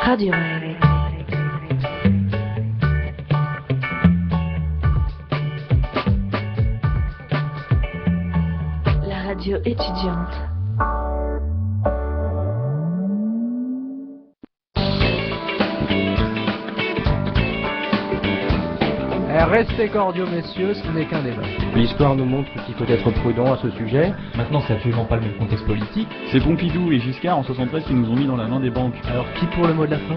Radio Rêve. La radio étudiante. Restez cordiaux, messieurs, ce n'est qu'un débat. L'histoire nous montre qu'il faut être prudent à ce sujet. Maintenant, c'est absolument pas le même contexte politique. C'est Pompidou et Giscard en 73 qui nous ont mis dans la main des banques. Alors, qui pour le mot de la fin ?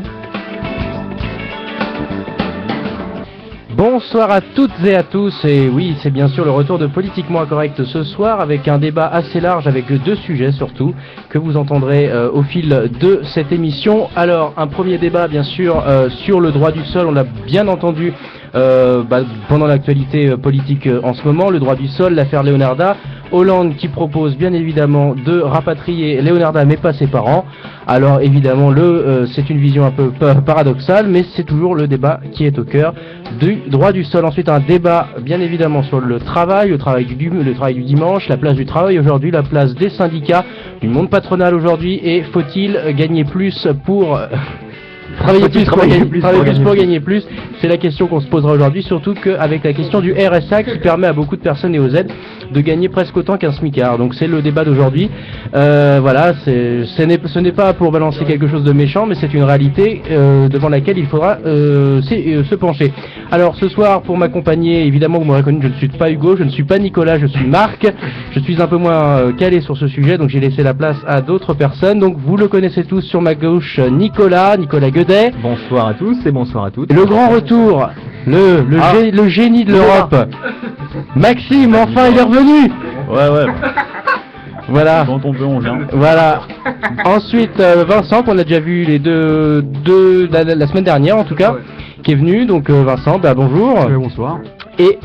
Bonsoir à toutes et à tous, et oui, c'est bien sûr le retour de Politiquement Incorrect ce soir, avec un débat assez large, avec deux sujets surtout, que vous entendrez au fil de cette émission. Alors, un premier débat, bien sûr, sur le droit du sol, on l'a bien entendu pendant l'actualité politique en ce moment, le droit du sol, l'affaire Leonarda, Hollande qui propose bien évidemment de rapatrier Leonarda mais pas ses parents. Alors évidemment c'est une vision un peu paradoxale, mais c'est toujours le débat qui est au cœur du droit du sol. Ensuite un débat bien évidemment sur le travail du dimanche, la place du travail aujourd'hui, la place des syndicats, du monde patronal aujourd'hui, et faut-il gagner plus pour... Travailler plus pour gagner plus, c'est la question qu'on se posera aujourd'hui, surtout qu'avec la question du RSA qui permet à beaucoup de personnes et aux aides de gagner presque autant qu'un smicard. Donc c'est le débat d'aujourd'hui. Voilà, ce n'est pas pour balancer quelque chose de méchant, mais c'est une réalité devant laquelle il faudra se pencher. Alors ce soir, pour m'accompagner, évidemment vous m'aurez reconnu, je ne suis pas Hugo, je ne suis pas Nicolas, je suis Marc. Je suis un peu moins calé sur ce sujet, donc j'ai laissé la place à d'autres personnes. Donc vous le connaissez tous, sur ma gauche, Nicolas Guedet. Bonsoir à tous et bonsoir à toutes. Le grand retour, le génie de l'Europe. Maxime, enfin il est revenu. Ouais. Voilà. Quand on peut, on vient. Voilà. Ensuite, Vincent, qu'on a déjà vu les deux la semaine dernière en tout cas, qui est venu. Donc Vincent, bonjour. Bonsoir. Et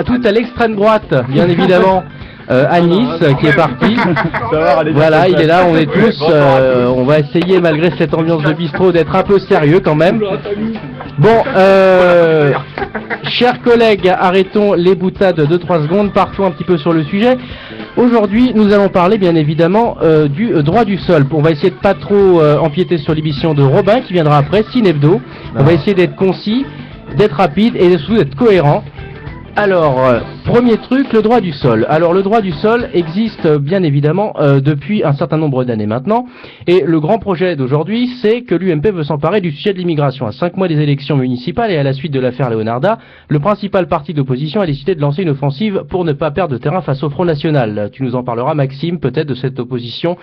tout à l'extrême droite, bien évidemment. Anis qui est parti. Voilà, il est là, on est tous. On va essayer, malgré cette ambiance de bistrot, d'être un peu sérieux quand même. Bon, chers collègues, arrêtons les boutades de 2-3 secondes, partons un petit peu sur le sujet. Aujourd'hui, nous allons parler bien évidemment du droit du sol. On va essayer de pas trop empiéter sur l'émission de Robin qui viendra après, Cinebdo. On va essayer d'être concis, d'être rapide et surtout d'être cohérent. Alors, premier truc, le droit du sol. Alors, le droit du sol existe bien évidemment depuis un certain nombre d'années maintenant. Et le grand projet d'aujourd'hui, c'est que l'UMP veut s'emparer du sujet de l'immigration. À 5 mois des élections municipales et à la suite de l'affaire Leonarda, le principal parti d'opposition a décidé de lancer une offensive pour ne pas perdre de terrain face au Front National. Tu nous en parleras, Maxime, peut-être de cette opposition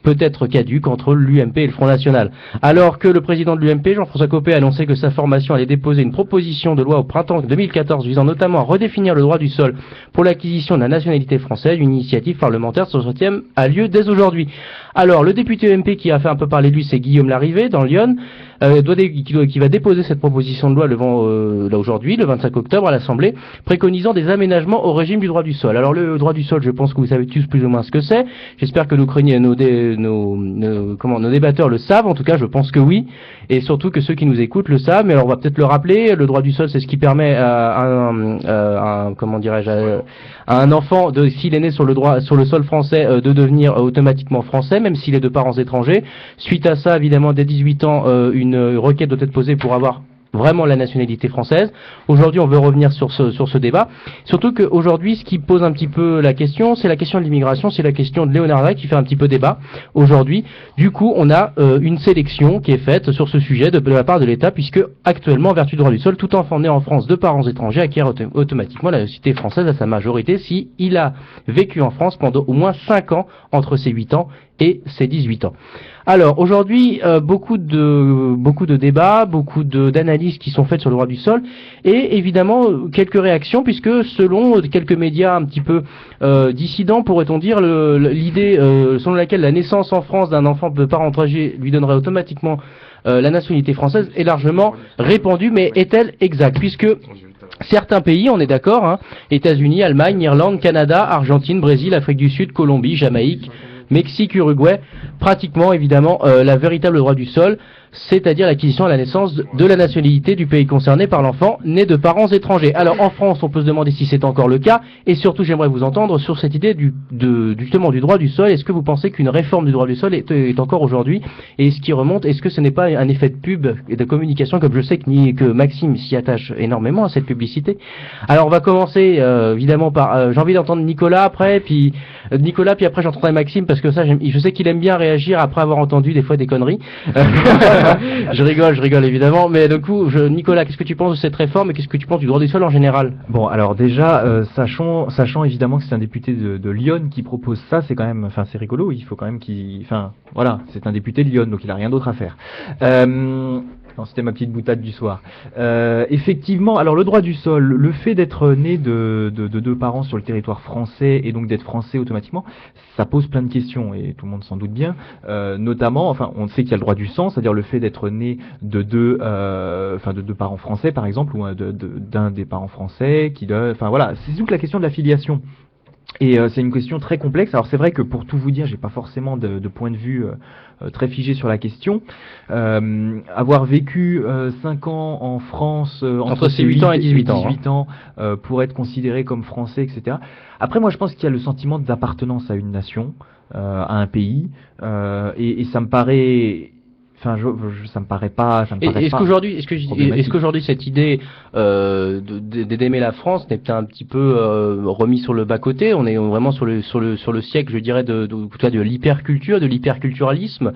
peut-être caduque entre l'UMP et le Front National. Alors que le président de l'UMP, Jean-François Copé, a annoncé que sa formation allait déposer une proposition de loi au printemps 2014 visant notamment à redéfinir le droit du sol pour l'acquisition de la nationalité française, une initiative parlementaire a lieu dès aujourd'hui. Alors, le député UMP qui a fait un peu parler de lui, c'est Guillaume Larrivé, dans Lyon, qui va déposer cette proposition de loi aujourd'hui, le 25 octobre, à l'Assemblée, préconisant des aménagements au régime du droit du sol. Alors, le droit du sol, je pense que vous savez tous plus ou moins ce que c'est. J'espère que nos débatteurs le savent. En tout cas, je pense que oui. Et surtout que ceux qui nous écoutent le savent. Mais alors, on va peut-être le rappeler. Le droit du sol, c'est ce qui permet à un enfant, s'il est né sur le sol français, de devenir automatiquement français, même s'il est de parents étrangers. Suite à ça, évidemment, dès 18 ans, une requête doit être posée pour avoir vraiment la nationalité française. Aujourd'hui, on veut revenir sur ce débat. Surtout qu'aujourd'hui, ce qui pose un petit peu la question, c'est la question de l'immigration, c'est la question de Leonarda qui fait un petit peu débat aujourd'hui. Du coup, on a une sélection qui est faite sur ce sujet de la part de l'État, puisque actuellement, en vertu du droit du sol, tout enfant né en France de parents étrangers acquiert automatiquement la nationalité française à sa majorité si il a vécu en France pendant au moins 5 ans entre ses 8 ans et ses 18 ans. Alors aujourd'hui, beaucoup de débats, beaucoup d'analyses qui sont faites sur le droit du sol, et évidemment quelques réactions, puisque selon quelques médias un petit peu dissidents, pourrait-on dire, l'idée selon laquelle la naissance en France d'un enfant de parents étrangers lui donnerait automatiquement la nationalité française est largement répandue, mais est-elle exacte? Puisque certains pays, on est d'accord, hein, États-Unis, Allemagne, Irlande, Canada, Argentine, Brésil, Afrique du Sud, Colombie, Jamaïque, Mexique, Uruguay, pratiquement évidemment la véritable droit du sol c'est-à-dire l'acquisition à la naissance de la nationalité du pays concerné par l'enfant né de parents étrangers. Alors en France, on peut se demander si c'est encore le cas, et surtout j'aimerais vous entendre sur cette idée justement du droit du sol. Est-ce que vous pensez qu'une réforme du droit du sol est encore aujourd'hui, et est-ce qui remonte, est-ce que ce n'est pas un effet de pub et de communication, comme je sais que Maxime s'y attache énormément à cette publicité? Alors on va commencer évidemment par, j'ai envie d'entendre Nicolas après, puis après j'entendrai Maxime, parce que ça je sais qu'il aime bien réagir après avoir entendu des fois des conneries. je rigole évidemment, mais du coup, Nicolas, qu'est-ce que tu penses de cette réforme et qu'est-ce que tu penses du droit du sol en général? Bon, alors déjà, sachant évidemment que c'est un député de Lyon qui propose ça, c'est quand même, enfin c'est rigolo, il faut quand même voilà, c'est un député de Lyon, donc il a rien d'autre à faire. Non, c'était ma petite boutade du soir. Effectivement, alors le droit du sol, le fait d'être né de deux parents sur le territoire français et donc d'être français automatiquement, ça pose plein de questions et tout le monde s'en doute bien. Notamment, enfin, on sait qu'il y a le droit du sang, c'est-à-dire le fait d'être né de deux parents français par exemple, ou d'un des parents français enfin voilà, c'est toute la question de la filiation. Et c'est une question très complexe. Alors c'est vrai que pour tout vous dire, j'ai pas forcément de point de vue très figé sur la question. Avoir vécu 5 ans en France, entre ses 8 ans et 18 ans, pour être considéré comme français, etc. Après, moi je pense qu'il y a le sentiment d'appartenance à une nation, à un pays, et ça me paraît... Enfin, ça me paraît pas. Est-ce qu'aujourd'hui cette idée d'aimer la France n'est peut-être un petit peu remis sur le bas côté? On est vraiment sur le siècle, je dirais, de l'hyperculture, de l'hyperculturalisme.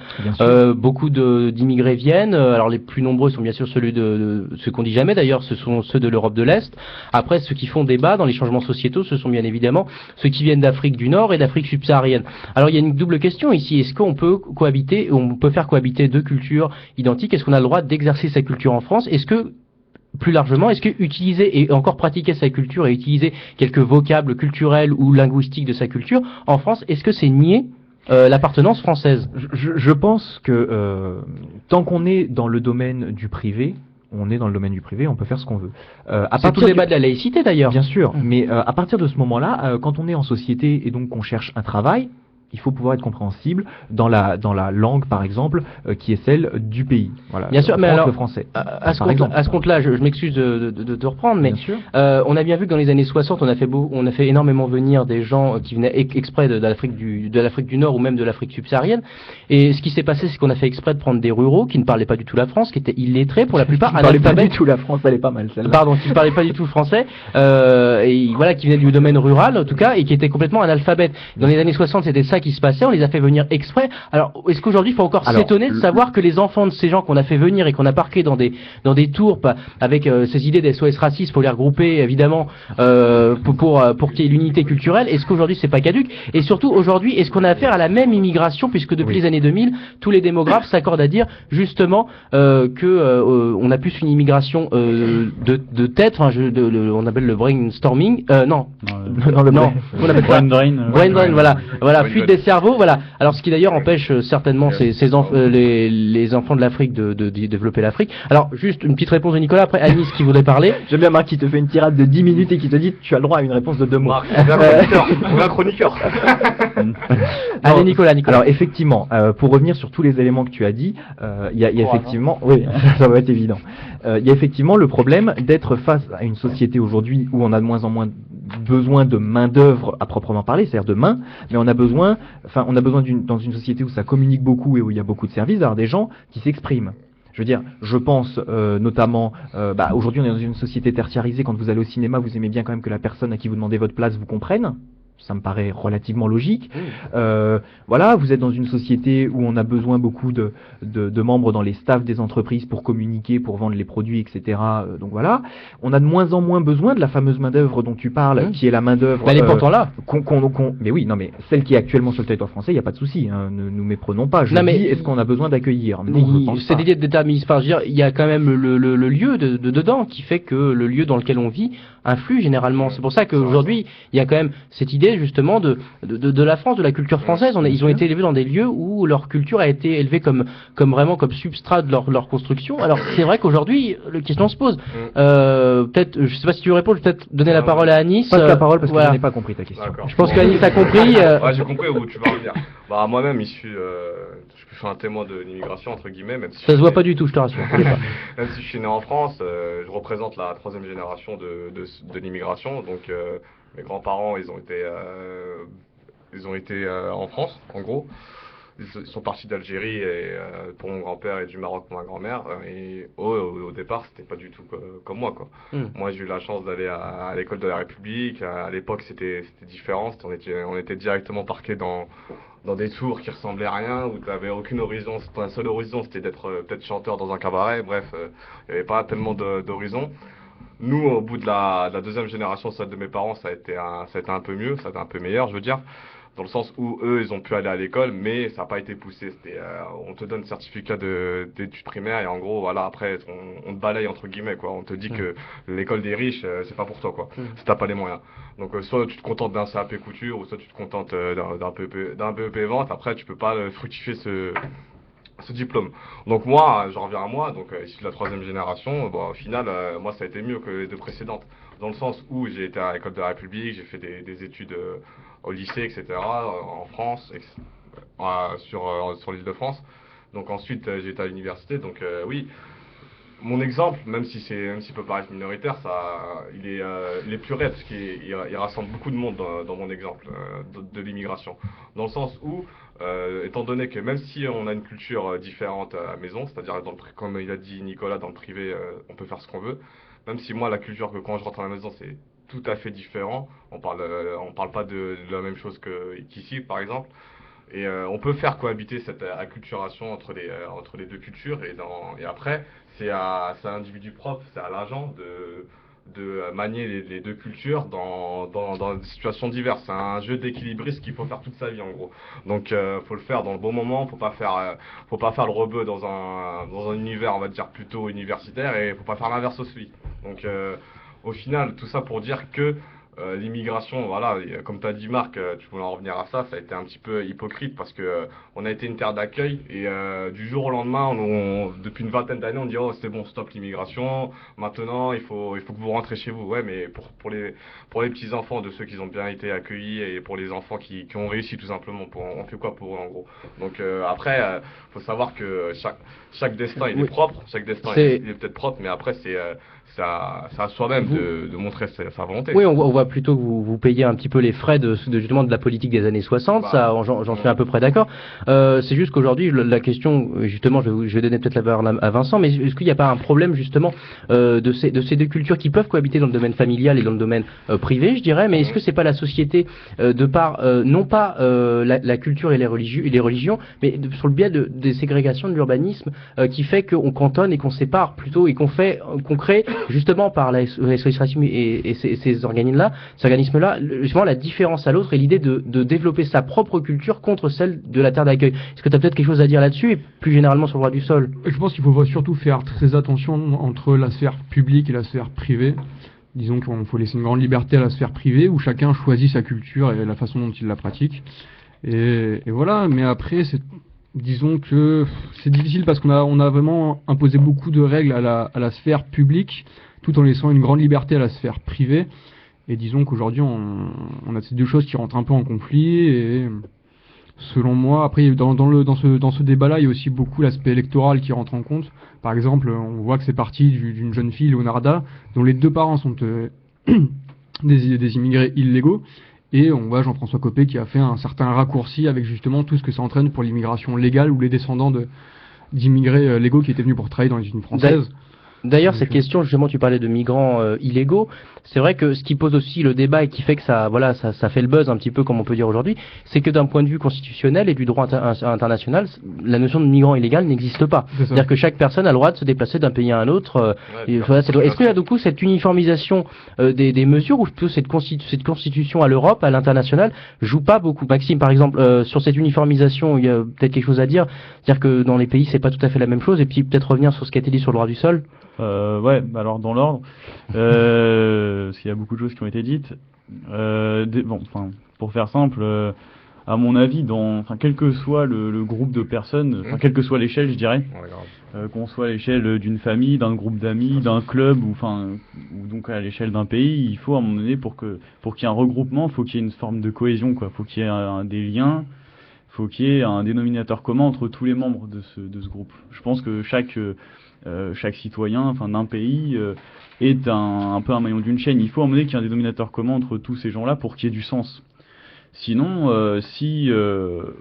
Beaucoup d'immigrés viennent. Alors les plus nombreux sont bien sûr ceux qu'on dit jamais d'ailleurs, ce sont ceux de l'Europe de l'Est. Après, ceux qui font débat dans les changements sociétaux, ce sont bien évidemment ceux qui viennent d'Afrique du Nord et d'Afrique subsaharienne. Alors il y a une double question ici. Est-ce qu'on peut faire cohabiter deux cultures identiques? Est-ce qu'on a le droit d'exercer sa culture en France? Est-ce que, plus largement, est-ce que utiliser et encore pratiquer sa culture et utiliser quelques vocables culturels ou linguistiques de sa culture en France, est-ce que c'est nier l'appartenance française? Je pense que tant qu'on est dans le domaine du privé, on peut faire ce qu'on veut. C'est tout le débat de la laïcité d'ailleurs. Bien sûr, mais à partir de ce moment-là, quand on est en société et donc qu'on cherche un travail, il faut pouvoir être compréhensible dans la langue, par exemple, qui est celle du pays. Voilà. Bien sûr, mais alors, le français. À ce compte-là, je m'excuse de te reprendre, mais on a bien vu que dans les années 60, on a fait énormément venir des gens qui venaient exprès de l'Afrique du Nord ou même de l'Afrique subsaharienne. Et ce qui s'est passé, c'est qu'on a fait exprès de prendre des ruraux qui ne parlaient pas du tout la France, qui étaient illettrés pour la plupart. Qui ne parlaient pas du tout la France, elle est pas mal celle-là. Pardon, qui ne parlaient pas du tout le français, et voilà, qui venaient du domaine rural en tout cas, et qui étaient complètement analphabètes. Dans les années 60, c'était ça qui se passait, on les a fait venir exprès. Alors, est-ce qu'aujourd'hui, il faut encore s'étonner de savoir que les enfants de ces gens qu'on a fait venir et qu'on a parqués dans des tours avec ces idées des SOS racistes, faut les regrouper évidemment pour qu'il y ait l'unité culturelle, est-ce qu'aujourd'hui c'est pas caduque? Et surtout, aujourd'hui, est-ce qu'on a affaire à la même immigration, puisque depuis les années 2000, tous les démographes s'accordent à dire justement on a plus une immigration de tête, on appelle le brainstorming, on appelle ça brain drain, voilà, fuite des cerveaux, voilà. Alors ce qui d'ailleurs empêche certainement les enfants de l'Afrique de développer l'Afrique. Alors juste une petite réponse de Nicolas, après Anis qui voudrait parler. J'aime bien Marc qui te fait une tirade de 10 minutes et qui te dit tu as le droit à une réponse de 2 mots. On a un chroniqueur. Allez Nicolas. Alors effectivement, pour revenir sur tous les éléments que tu as dit, il y a effectivement, oui, ça va être évident. Il y a effectivement le problème d'être face à une société aujourd'hui où on a de moins en moins besoin de main d'œuvre à proprement parler, c'est-à-dire de main, mais on a besoin dans une société où ça communique beaucoup et où il y a beaucoup de services, d'avoir des gens qui s'expriment. Je veux dire, je pense notamment, aujourd'hui on est dans une société tertiarisée, quand vous allez au cinéma, vous aimez bien quand même que la personne à qui vous demandez votre place vous comprenne. Ça me paraît relativement logique. Voilà, vous êtes dans une société où on a besoin beaucoup de membres dans les staffs des entreprises pour communiquer, pour vendre les produits, etc. Donc voilà, on a de moins en moins besoin de la fameuse main-d'œuvre dont tu parles, qui est la main-d'œuvre. Elle est pourtant là. Mais oui, non, mais celle qui est actuellement sur le territoire français, il n'y a pas de souci. Hein, ne nous méprenons pas. Est-ce qu'on a besoin d'accueillir? C'est l'idée d'État municipal. Il y a quand même le lieu dedans qui fait que le lieu dans lequel on vit influe généralement. C'est pour ça qu'aujourd'hui, il y a quand même cette idée idée justement de la France, de la culture française. Ils ont été élevés dans des lieux où leur culture a été élevée comme vraiment comme substrat de leur construction. Alors c'est vrai qu'aujourd'hui, la question se pose. Peut-être, je sais pas si tu veux répondre, je vais peut-être donner la parole à Anis. Passe la parole parce que voilà. je n'ai pas compris ta question. D'accord. Je pense qu'Anis a compris. Ouais, j'ai compris où tu vas revenir. Bah, moi-même, je suis un témoin de l'immigration, entre guillemets, même si Ça se voit pas du tout, je te rassure. même si je suis né en France, je représente la troisième génération de l'immigration. Donc, mes grands-parents, ils ont été en France, en gros. Ils sont partis d'Algérie pour mon grand-père et du Maroc pour ma grand-mère. Et au départ, c'était pas du tout comme moi, quoi. Moi, j'ai eu la chance d'aller à l'école de la République. À l'époque, c'était différent. On était directement parqués dans des tours qui ressemblaient à rien, où tu n'avais aucune horizon. Un seul horizon, c'était d'être peut-être chanteur dans un cabaret. Bref, il n'y avait pas tellement d'horizon. Nous, au bout de la deuxième génération, celle de mes parents, ça a été un peu mieux, ça a été un peu meilleur, je veux dire. Dans le sens où eux, ils ont pu aller à l'école, mais ça n'a pas été poussé. On te donne certificat d'études primaires et en gros, voilà, après, on te balaye entre guillemets, quoi. On te dit que l'école des riches, c'est pas pour toi, quoi. Si t'as pas les moyens. Donc, soit tu te contentes d'un CAP couture, ou soit tu te contentes d'un BEP vente. Après, tu peux pas fructifier ce diplôme. Donc moi, j'en reviens à moi, donc issu de la troisième génération, bon, au final, moi, ça a été mieux que les deux précédentes. Dans le sens où j'ai été à l'école de la République, j'ai fait des études au lycée, etc., en France, sur l'île de France. Donc ensuite, j'ai été à l'université. Donc oui, mon exemple, même s'il peut paraître minoritaire, il est plus réel, parce qu'il rassemble beaucoup de monde dans mon exemple de l'immigration. Dans le sens où, étant donné que même si on a une culture différente à la maison, c'est-à-dire, comme il a dit Nicolas, dans le privé, on peut faire ce qu'on veut, même si moi, la culture que quand je rentre à la maison, c'est tout à fait différent. On parle pas de la même chose qu'ici, par exemple. Et on peut faire cohabiter cette acculturation entre les deux cultures. Et après, c'est à l'individu propre, c'est à l'agent de manier les deux cultures dans des situations diverses. C'est un jeu d'équilibriste qu'il faut faire toute sa vie, en gros. Donc, faut le faire dans le bon moment. Faut pas faire le rebeu dans un univers, on va dire, plutôt universitaire, et faut pas faire l'inverse aussi. Donc, au final, tout ça pour dire que l'immigration, voilà, comme tu as dit Marc, tu voulais en revenir à ça, ça a été un petit peu hypocrite parce que on a été une terre d'accueil et du jour au lendemain, depuis une vingtaine d'années, on dit oh c'est bon, stop l'immigration, maintenant il faut que vous rentrez chez vous. Ouais, mais pour les petits enfants de ceux qui ont bien été accueillis et pour les enfants qui ont réussi tout simplement, on fait quoi pour eux en gros. Donc après, faut savoir que chaque destin il est propre, chaque destin il est peut-être propre, mais après c'est à soi-même de montrer sa volonté. Oui, on voit plutôt que vous payez un petit peu les frais justement de la politique des années 60, ça, j'en suis à peu près d'accord. C'est juste qu'aujourd'hui, la question, justement, je vais donner peut-être la parole à Vincent, mais est-ce qu'il n'y a pas un problème justement de ces deux cultures qui peuvent cohabiter dans le domaine familial et dans le domaine privé, je dirais, mais est-ce que c'est pas la société de par non pas la culture et les religions, mais sur le biais des ségrégations de l'urbanisme qui fait qu'on cantonne et qu'on sépare plutôt et qu'on crée justement par la SOS et ces organismes-là, justement la différence à l'autre et l'idée de développer sa propre culture contre celle de la terre d'accueil. Est-ce que tu as peut-être quelque chose à dire là-dessus et plus généralement sur le droit du sol? Je pense qu'il faut surtout faire très attention entre la sphère publique et la sphère privée. Disons qu'il faut laisser une grande liberté à la sphère privée où chacun choisit sa culture et la façon dont il la pratique. Et voilà, mais après, disons que c'est difficile parce qu'on a vraiment imposé beaucoup de règles à la sphère publique tout en laissant une grande liberté à la sphère privée. Et disons qu'aujourd'hui, on a ces deux choses qui rentrent un peu en conflit. Et selon moi, après, dans ce débat-là, il y a aussi beaucoup l'aspect électoral qui rentre en compte. Par exemple, on voit que c'est parti d'une jeune fille, Leonarda, dont les deux parents sont des immigrés illégaux. Et on voit Jean-François Copé qui a fait un certain raccourci avec justement tout ce que ça entraîne pour l'immigration légale ou les descendants d'immigrés légaux qui étaient venus pour travailler dans les usines françaises. D'ailleurs, cette question, justement, tu parlais de migrants illégaux. C'est vrai que ce qui pose aussi le débat et qui fait que ça fait le buzz un petit peu, comme on peut dire aujourd'hui, c'est que d'un point de vue constitutionnel et du droit international, la notion de migrant illégal n'existe pas. C'est-à-dire que chaque personne a le droit de se déplacer d'un pays à un autre. Est-ce qu'il y a du coup cette uniformisation des mesures ou plutôt cette constitution à l'Europe, à l'international, joue pas beaucoup? Maxime, par exemple, sur cette uniformisation, il y a peut-être quelque chose à dire. C'est-à-dire que dans les pays, c'est pas tout à fait la même chose. Et puis peut-être revenir sur ce qui a été dit sur le droit du sol. Ouais, alors dans l'ordre, parce qu'il y a beaucoup de choses qui ont été dites. pour faire simple, à mon avis, quel que soit le groupe de personnes, quelle que soit l'échelle, je dirais, Ouais, grave. qu'on soit à l'échelle d'une famille, d'un groupe d'amis, d'un club, ou donc à l'échelle d'un pays, il faut à un moment donné pour qu'il y ait un regroupement, faut qu'il y ait une forme de cohésion, quoi. Faut qu'il y ait des liens, faut qu'il y ait un dénominateur commun entre tous les membres de ce groupe. Je pense que chaque citoyen, d'un pays, est un peu un maillon d'une chaîne. Il faut à un moment donné qu'il y ait un dénominateur commun entre tous ces gens-là pour qu'il y ait du sens. Sinon, si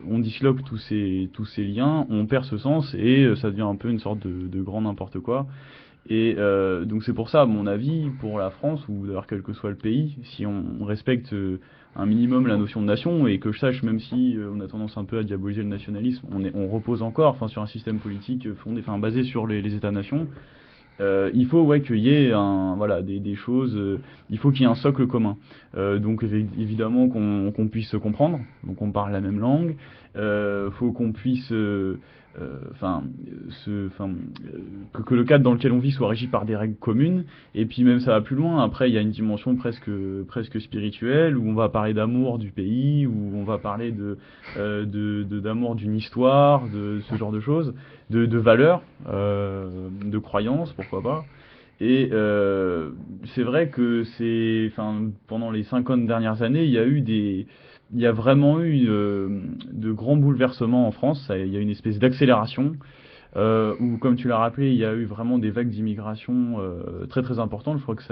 on disloque tous ces liens, on perd ce sens et ça devient un peu une sorte de grand n'importe quoi. Et donc c'est pour ça, à mon avis, pour la France, ou d'ailleurs quel que soit le pays, si on respecte un minimum la notion de nation, et que je sache, même si on a tendance un peu à diaboliser le nationalisme, on repose encore sur un système politique basé sur les États-nations. Il faut qu'il y ait des choses, il faut qu'il y ait un socle commun. Donc évidemment qu'on puisse se comprendre, donc on parle la même langue, faut qu'on puisse que le cadre dans lequel on vit soit régi par des règles communes, et puis même ça va plus loin. Après il y a une dimension presque spirituelle, où on va parler d'amour du pays, où on va parler d'amour d'une histoire, de ce genre de choses, de valeurs, de croyances, pourquoi pas. Et c'est vrai que pendant les 50 dernières années, il y a vraiment eu de grands bouleversements en France. Il y a une espèce d'accélération où, comme tu l'as rappelé, il y a eu vraiment des vagues d'immigration très très importantes. Je crois que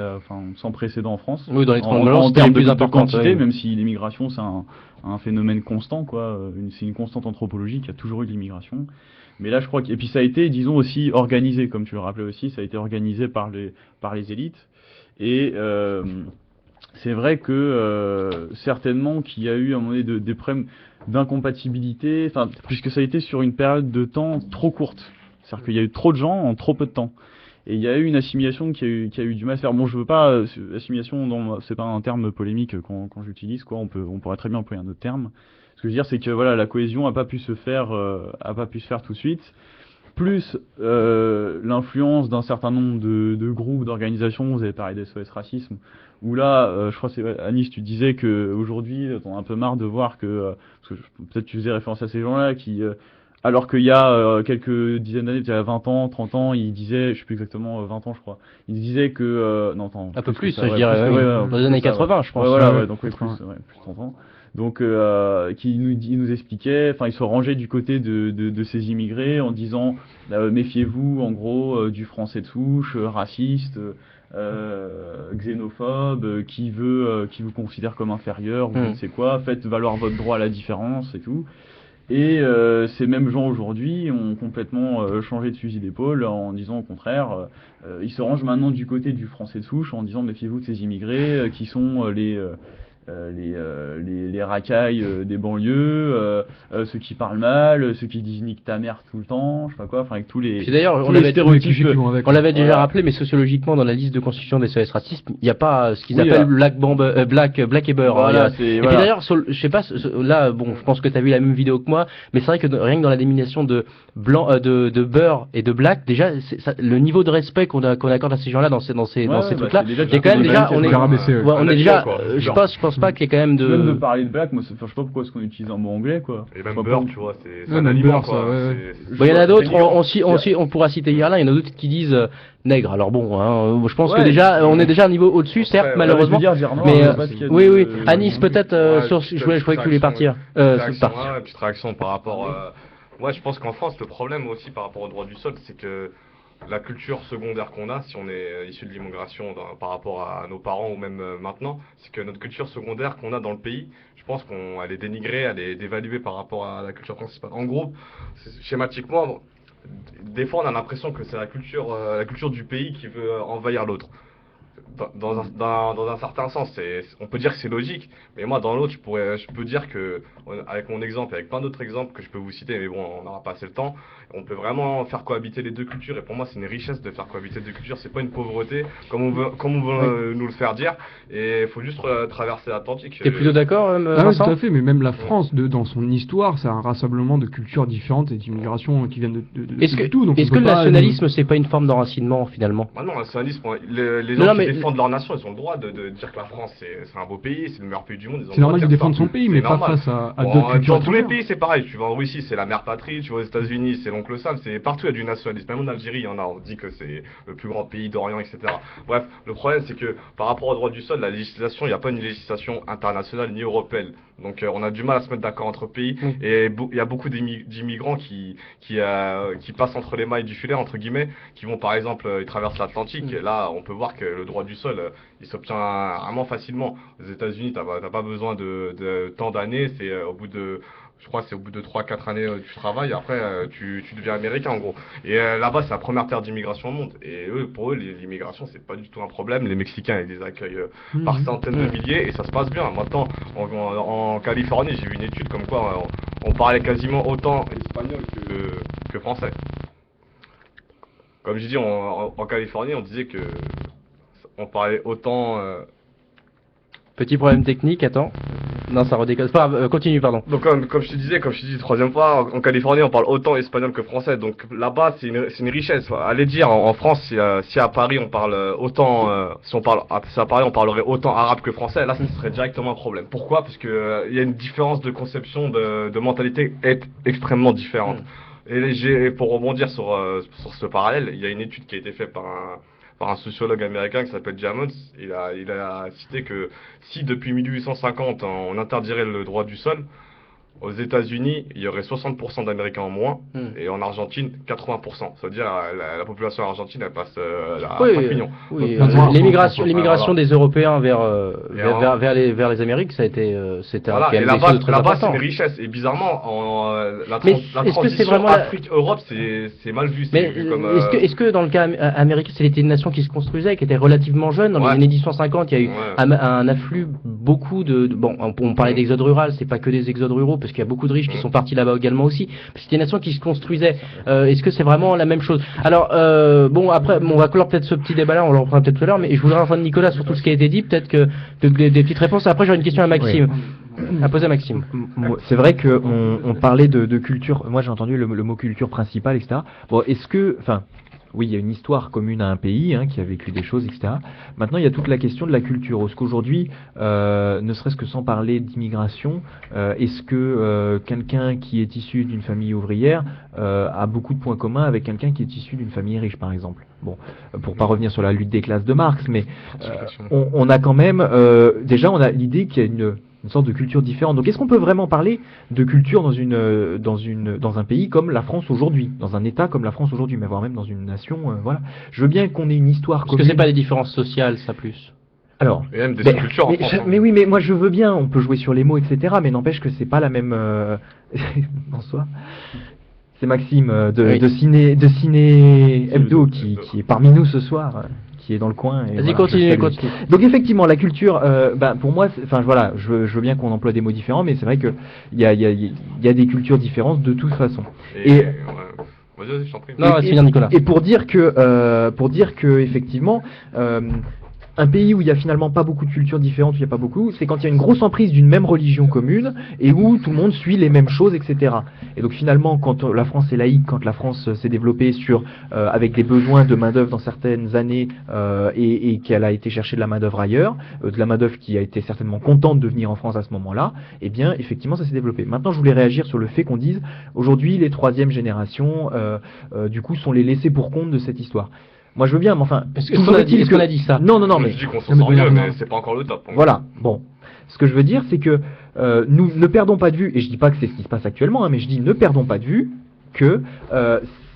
sans précédent en France. Oui, dans les 30 en c'était termes plus de important, quantité, oui. même si l'immigration c'est un phénomène constant, quoi. C'est une constante anthropologique. Il y a toujours eu de l'immigration. Mais là, je crois et puis ça a été, disons, aussi organisé, comme tu le rappelais aussi, ça a été organisé par les élites. Et c'est vrai que certainement qu'il y a eu à un moment donné des problèmes d'incompatibilité, puisque ça a été sur une période de temps trop courte. C'est-à-dire qu'il y a eu trop de gens en trop peu de temps. Et il y a eu une assimilation qui a eu du mal à se faire. Bon, je veux pas, assimilation, c'est pas un terme polémique quand j'utilise, quoi. On pourrait très bien employer un autre terme. Ce que je veux dire, c'est que voilà, la cohésion a pas pu se faire tout de suite. Plus l'influence d'un certain nombre de groupes, d'organisations. Vous avez parlé des SOS Racisme, où là, je crois que c'est Anis, tu disais que aujourd'hui, t'en as un peu marre de voir que, parce que peut-être tu faisais référence à ces gens-là qui, alors qu'il y a quelques dizaines d'années, il y a 20 ans, 30 ans, ils disaient, je sais plus exactement, 20 ans je crois, ils disaient que, non, attends, Un peu plus, que ça, je dirais, plus, oui. ouais, Dans les années 80, je pense. Ouais, voilà, Ouais, donc plus 80. de 30 ans. Donc, il nous expliquait, ils se rangeaient du côté de ces immigrés en disant, méfiez-vous, en gros, du français de souche, raciste, xénophobe, qui vous considère comme inférieur, ou je ne sais quoi, faites valoir votre droit à la différence et tout. Et ces mêmes gens aujourd'hui ont complètement changé de fusil d'épaule en disant au contraire, ils se rangent maintenant du côté du français de souche en disant méfiez-vous de ces immigrés qui sont les racailles des banlieues, ceux qui parlent mal, ceux qui disent nique ta mère tout le temps, je sais pas quoi, avec tous les Puis d'ailleurs, tous on les l'avait stéréotypes. on l'avait déjà Voilà. rappelé, mais sociologiquement, dans la liste de constitution des SOS Racisme, il n'y a pas ce qu'ils Oui, appellent voilà. Black Eber. Voilà, Et puis d'ailleurs, je sais pas, là, bon, je pense que tu as vu la même vidéo que moi, mais c'est vrai que rien que dans la dénomination de blanc, de beurre et de black, déjà, le niveau de respect qu'on accorde à ces gens-là dans ces trucs-là, c'est déjà il y a quand même déjà, on est, déjà rabaissé, ouais. on est déjà, quoi. je pense pas qu'il y ait quand même Même de de. parler de black, moi, je sais pas pourquoi est-ce qu'on utilise un mot anglais, quoi. Et Je même vois beurre, pas- tu vois, c'est Ouais, un même aliment, beurre, quoi. ça, ouais, C'est- Bon, il y en a d'autres, c'est on pourra citer Yerlin, il y en a d'autres qui disent nègre. Alors bon, hein, je pense que Ouais. déjà, on est déjà un niveau au-dessus, certes, Ouais, malheureusement. Je veux dire noir, Mais je sais pas ce qu'il y a oui, de- oui. Anis, peut-être, Ouais, je croyais que tu voulais partir. petite réaction par rapport. Moi, je pense qu'en France, le problème aussi par rapport au droit du sol, c'est que la culture secondaire qu'on a, si on est issu de l'immigration par rapport à nos parents ou même maintenant, c'est que notre culture secondaire qu'on a dans le pays, je pense qu'elle est dénigrée, elle est dévaluée par rapport à la culture principale. En gros, schématiquement, des fois on a l'impression que c'est la culture du pays qui veut envahir l'autre. Dans un certain sens, on peut dire que c'est logique, mais moi dans l'autre, je peux dire que, avec mon exemple, avec plein d'autres exemples que je peux vous citer, mais bon, on n'aura pas assez le temps, on peut vraiment faire cohabiter les deux cultures, et pour moi c'est une richesse de faire cohabiter deux cultures, c'est pas une pauvreté, comme on veut nous le faire dire, et il faut juste traverser l'Atlantique. T'es plutôt d'accord, Ah oui, Vincent tout à fait, mais même la France, dans son histoire, c'est un rassemblement de cultures différentes et d'immigration qui viennent de Est-ce tout. Donc que on peut le pas- nationalisme, c'est pas une forme d'enracinement finalement? Ah non, le nationalisme, les Non, gens mais mais- défendent leur nation, ils ont le droit de dire que la France c'est un beau pays, c'est le meilleur pays du monde. Ils ont C'est le droit normal de dire ça. défendre son pays, C'est mais pas normal. face à Bon, d'autres cultures. dans tous les étrangères. pays, c'est pareil. Tu vas en Russie, c'est la mère patrie. Tu vas aux États-Unis, c'est l'oncle Sam. C'est partout, il y a du nationalisme. Même en Algérie, il y en a. On dit que c'est le plus grand pays d'Orient, etc. Bref, le problème, c'est que par rapport au droit du sol, la législation, il n'y a pas une législation internationale ni européenne. Donc, on a du mal à se mettre d'accord entre pays. Oui. Et il y a beaucoup d'immigrants qui passent entre les mailles du filet, entre guillemets, qui vont, par exemple, ils traversent l'Atlantique. Et là, on peut voir que le droit du sol, il s'obtient vraiment facilement. Aux États-Unis, t'as pas besoin de tant d'années. C'est au bout de, je crois, que c'est au bout de 3-4 années du travail. Après, tu deviens américain en gros. Et là-bas, c'est la première terre d'immigration au monde. Et eux, pour eux, l'immigration, c'est pas du tout un problème. Les Mexicains, ils les accueillent par centaines de milliers et ça se passe bien. Maintenant, en Californie, j'ai vu une étude comme quoi on parlait quasiment autant espagnol que français. Comme j'ai dit, en Californie, on disait que on parlait autant. Petit problème technique, attends. Non, ça redécolle. C'est pas grave, continue, pardon. Donc comme je te disais, troisième fois, en Californie, on parle autant espagnol que français. Donc là-bas, c'est une richesse. Allez dire, en France, si à Paris, on parle autant, si à Paris, on parlerait autant arabe que français, là, ce serait directement un problème. Pourquoi? Parce que il y a une différence de conception, de mentalité extrêmement différente. Et pour rebondir sur ce parallèle, il y a une étude qui a été faite par un sociologue américain qui s'appelle Jamons. Il a cité que si depuis 1850 on interdirait le droit du sol, aux États-Unis, il y aurait 60% d'Américains en moins, et en Argentine, 80%. Ça veut dire la population argentine, elle passe à 5 millions. Oui, Donc, l'immigration des Européens vers Et les Amériques, ça a été c'était voilà, quand même et quelque chose de très là-bas, c'est important. une richesse. Et bizarrement, la Mais est-ce que c'est transition vraiment la- Afrique-Europe, c'est mal vu. C'est Mais vu comme, est-ce que dans le cas américain, c'était une nation qui se construisait, qui était relativement jeune dans les Ouais. années 1850, il y a eu Ouais. un afflux beaucoup bon, on parlait d'exode rural, c'est pas que des exodes ruraux parce qu'il y a beaucoup de riches qui sont partis là-bas également aussi. C'était une nation qui se construisait. Est-ce que c'est vraiment la même chose? Alors bon, après, on va clore peut-être ce petit débat-là, on le reprend peut-être tout à l'heure, mais je voudrais entendre Nicolas sur tout ce qui a été dit, peut-être que des petites réponses. Après, j'aurai une question à Maxime. À poser à Maxime. C'est vrai qu'on parlait de culture. Moi, j'ai entendu le mot culture principale, etc. Bon, est-ce que, enfin, oui, il y a une histoire commune à un pays qui a vécu des choses, etc. Maintenant, il y a toute la question de la culture. Est-ce qu'aujourd'hui, ne serait-ce que sans parler d'immigration, est-ce que quelqu'un qui est issu d'une famille ouvrière a beaucoup de points communs avec quelqu'un qui est issu d'une famille riche, par exemple? Bon, pour pas revenir sur la lutte des classes de Marx, mais on a quand même, déjà, on a l'idée qu'il y a une sorte de culture différente. Donc est-ce qu'on peut vraiment parler de culture dans un pays comme la France aujourd'hui, dans un État comme la France aujourd'hui, mais voire même dans une nation, voilà. Je veux bien qu'on ait une histoire Est-ce que commune. c'est pas des différences sociales, ça plus? Alors, et même des mais, cultures en mais, France. mais oui, mais moi je veux bien, on peut jouer sur les mots, etc. Mais n'empêche que c'est pas la même. Bonsoir. C'est Maxime Oui. de Ciné Hebdo qui est parmi nous ce soir. Qui est dans le coin. Et Vas-y, voilà, continue, je salue. continue. Donc effectivement, la culture, pour moi, enfin voilà, je veux bien qu'on emploie des mots différents, mais c'est vrai que il y a des cultures différentes de toute façon. Et, Et- ouais. Vas-y, je t'en prie. Non, on va finir, Nicolas. Et pour dire que effectivement, un pays où il y a finalement pas beaucoup de cultures différentes, où il y a pas beaucoup, c'est quand il y a une grosse emprise d'une même religion commune et où tout le monde suit les mêmes choses, etc. Et donc finalement, quand la France est laïque, quand la France s'est développée avec des besoins de main d'œuvre dans certaines années et qu'elle a été chercher de la main d'œuvre ailleurs, de la main d'œuvre qui a été certainement contente de venir en France à ce moment-là, eh bien effectivement ça s'est développé. Maintenant, je voulais réagir sur le fait qu'on dise aujourd'hui les troisième générations, du coup, sont les laissés pour compte de cette histoire. Moi, je veux bien, mais enfin, Est-ce qu'on a dit ça? Non, mais Je dis qu'on s'en sort mieux, mais c'est pas encore le top. voilà, bon. Ce que je veux dire, c'est que nous ne perdons pas de vue, et je dis pas que c'est ce qui se passe actuellement, mais je dis ne perdons pas de vue que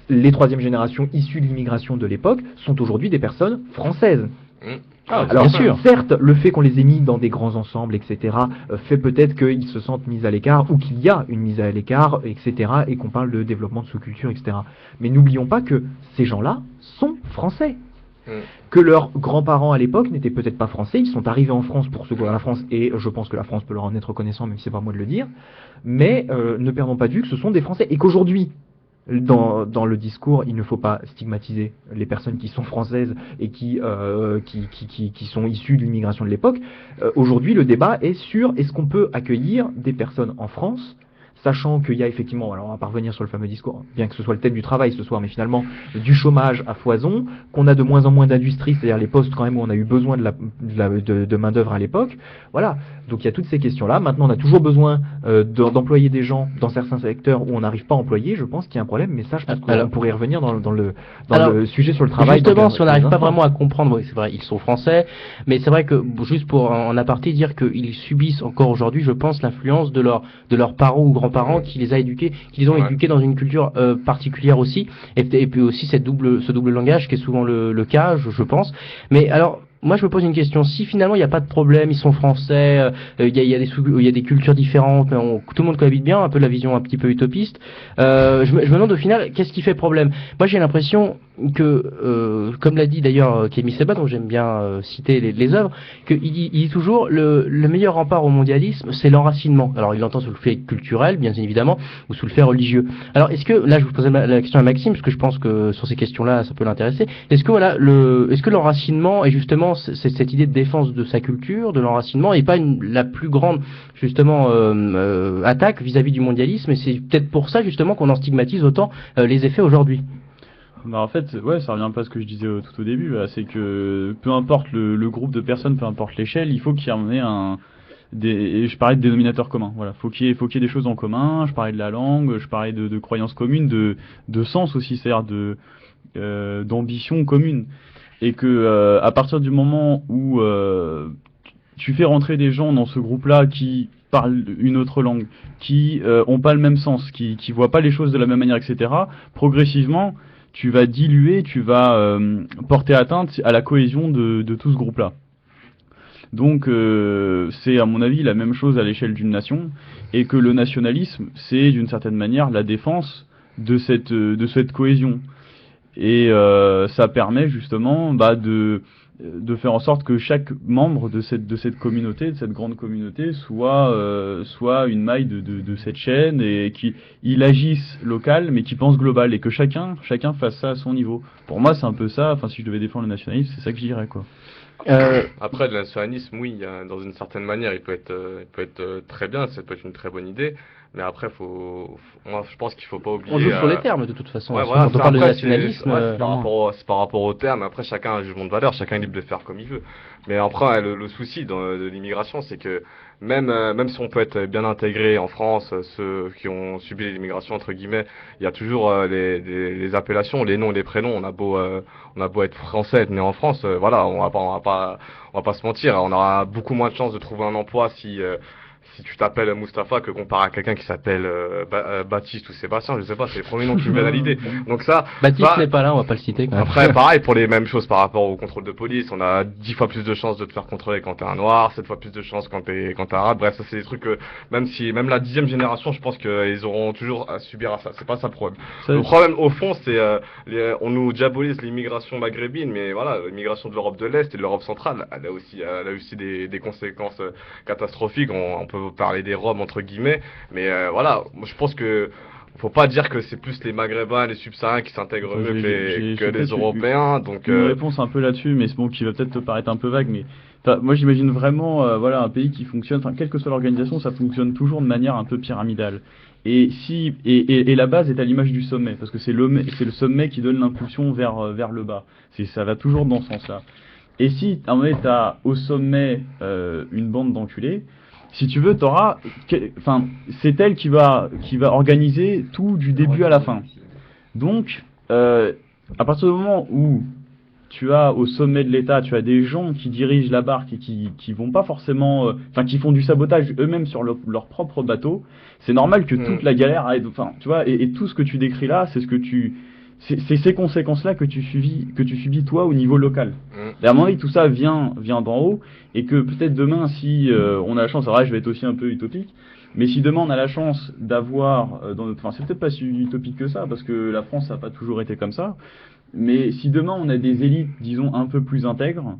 les troisième générations issues de l'immigration de l'époque sont aujourd'hui des personnes françaises. Alors, bien sûr. certes, le fait qu'on les ait mis dans des grands ensembles, etc., fait peut-être qu'ils se sentent mis à l'écart, ou qu'il y a une mise à l'écart, etc., et qu'on parle de développement de sous-culture, etc. Mais n'oublions pas que ces gens-là sont français. Que leurs grands-parents à l'époque n'étaient peut-être pas français, ils sont arrivés en France pour secourir la France, et je pense que la France peut leur en être reconnaissant, même si c'est pas moi de le dire, mais ne perdons pas de vue que ce sont des Français, et qu'aujourd'hui, dans le discours, il ne faut pas stigmatiser les personnes qui sont françaises et qui sont issues de l'immigration de l'époque. Aujourd'hui, le débat est sur est-ce qu'on peut accueillir des personnes en France sachant qu'il y a effectivement, alors on va pas revenir sur le fameux discours, bien que ce soit le thème du travail ce soir, mais finalement du chômage à foison, qu'on a de moins en moins d'industrie, c'est-à-dire les postes quand même où on a eu besoin de main d'œuvre à l'époque. Voilà, donc il y a toutes ces questions-là. Maintenant, on a toujours besoin d'employer des gens dans certains secteurs où on n'arrive pas à employer. Je pense qu'il y a un problème, mais ça, je pense qu'on pourrait y revenir dans le sujet sur le travail. Justement, si on n'arrive pas vraiment à comprendre, oui, c'est vrai, ils sont français, mais c'est vrai que, juste pour en aparté dire qu'ils subissent encore aujourd'hui, je pense, l'influence de leurs parents ou grands-parents qui les ont éduqués dans une culture particulière aussi, et puis aussi ce double langage qui est souvent le cas, je pense. Mais alors, moi, je me pose une question. Si finalement il n'y a pas de problème, ils sont français, il y a des cultures différentes, tout le monde cohabite bien, un peu la vision un petit peu utopiste. Je me demande au final, qu'est-ce qui fait problème? Moi, j'ai l'impression que, comme l'a dit d'ailleurs Kémy Sébat, dont j'aime bien citer les œuvres, qu'il dit toujours le meilleur rempart au mondialisme, c'est l'enracinement. Alors, il l'entend sous le fait culturel, bien évidemment, ou sous le fait religieux. Alors, est-ce que, là, je vous posais la question à Maxime, parce que je pense que sur ces questions-là, ça peut l'intéresser. Est-ce que l'enracinement est justement c'est cette idée de défense de sa culture, de l'enracinement, et pas la plus grande justement attaque vis-à-vis du mondialisme, et c'est peut-être pour ça justement qu'on en stigmatise autant les effets aujourd'hui. Bah en fait, ouais, ça revient un peu à ce que je disais tout au début, là, c'est que peu importe le groupe de personnes, peu importe l'échelle, il faut qu'il y en ait je parlais de dénominateurs communs, voilà, faut qu'il y ait des choses en commun, je parlais de la langue, je parlais de croyances communes, de sens aussi, c'est-à-dire d'ambition commune. Et que à partir du moment où tu fais rentrer des gens dans ce groupe-là qui parlent une autre langue, qui ont pas le même sens, qui voient pas les choses de la même manière, etc., progressivement, tu vas diluer, tu vas porter atteinte à la cohésion de tout ce groupe-là. Donc c'est à mon avis la même chose à l'échelle d'une nation, et que le nationalisme, c'est d'une certaine manière la défense de cette cohésion. Et ça permet justement de faire en sorte que chaque membre de cette communauté, de cette grande communauté, soit une maille de cette chaîne, et qu'il agisse local mais qui pense global, et que chacun fasse ça à son niveau. Pour moi, c'est un peu ça. Enfin, si je devais défendre le nationalisme, c'est ça que je dirais, quoi. Après, le nationalisme, oui, dans une certaine manière, il peut être très bien, ça peut être une très bonne idée. Mais après, moi, je pense qu'il faut pas oublier. On joue sur les termes de toute façon. Ouais, voilà, quand on parle de nationalisme, c'est par rapport aux termes. Après, chacun a un jugement de valeur, chacun est libre de faire comme il veut. Mais après, le souci de l'immigration, c'est que même si on peut être bien intégré en France, ceux qui ont subi l'immigration entre guillemets, il y a toujours les appellations, les noms et les prénoms. On a beau être français, être né en France, voilà, on va pas se mentir, on aura beaucoup moins de chances de trouver un emploi si tu t'appelles Mustapha que comparé à quelqu'un qui s'appelle Baptiste ou Sébastien, je sais pas, c'est les premiers noms qui me viennent à l'idée. Donc Baptiste n'est pas là, on va pas le citer quand même. Après, pareil pour les mêmes choses par rapport au contrôle de police, on a 10 fois plus de chances de te faire contrôler quand t'es un noir, 7 fois plus de chances quand t'es arabe. Bref, ça c'est des trucs que même la 10e génération, je pense qu'ils auront toujours à subir à ça. C'est pas ça le problème. Le problème au fond, c'est on nous diabolise l'immigration maghrébine, mais voilà, l'immigration de l'Europe de l'Est et de l'Europe centrale, elle a aussi des conséquences catastrophiques. On peut parler des Roms entre guillemets, mais voilà, je pense que faut pas dire que c'est plus les Maghrébins, les Subsahariens qui s'intègrent mieux que les Européens. Donc une réponse un peu là-dessus, mais c'est bon, qui va peut-être te paraître un peu vague, mais moi j'imagine vraiment voilà, un pays qui fonctionne, quelle que soit l'organisation, ça fonctionne toujours de manière un peu pyramidale. Et la base est à l'image du sommet, parce que c'est le sommet qui donne l'impulsion vers le bas. Ça va toujours dans ce sens-là. Et si à un moment t'as au sommet une bande d'enculés, si tu veux, c'est elle qui va organiser tout du début à la fin. Donc, à partir du moment où tu as au sommet de l'État, tu as des gens qui dirigent la barque et qui vont pas forcément, qui font du sabotage eux-mêmes sur leur propre bateau, c'est normal que toute la galère aille, tu vois, et tout ce que tu décris là, c'est ces conséquences-là que tu subis toi au niveau local. Et à un moment donné, tout ça vient d'en haut, et que peut-être demain, si on a la chance, alors là je vais être aussi un peu utopique, mais si demain on a la chance d'avoir, c'est peut-être pas si utopique que ça, parce que la France ça n'a pas toujours été comme ça, mais si demain on a des élites, disons, un peu plus intègres,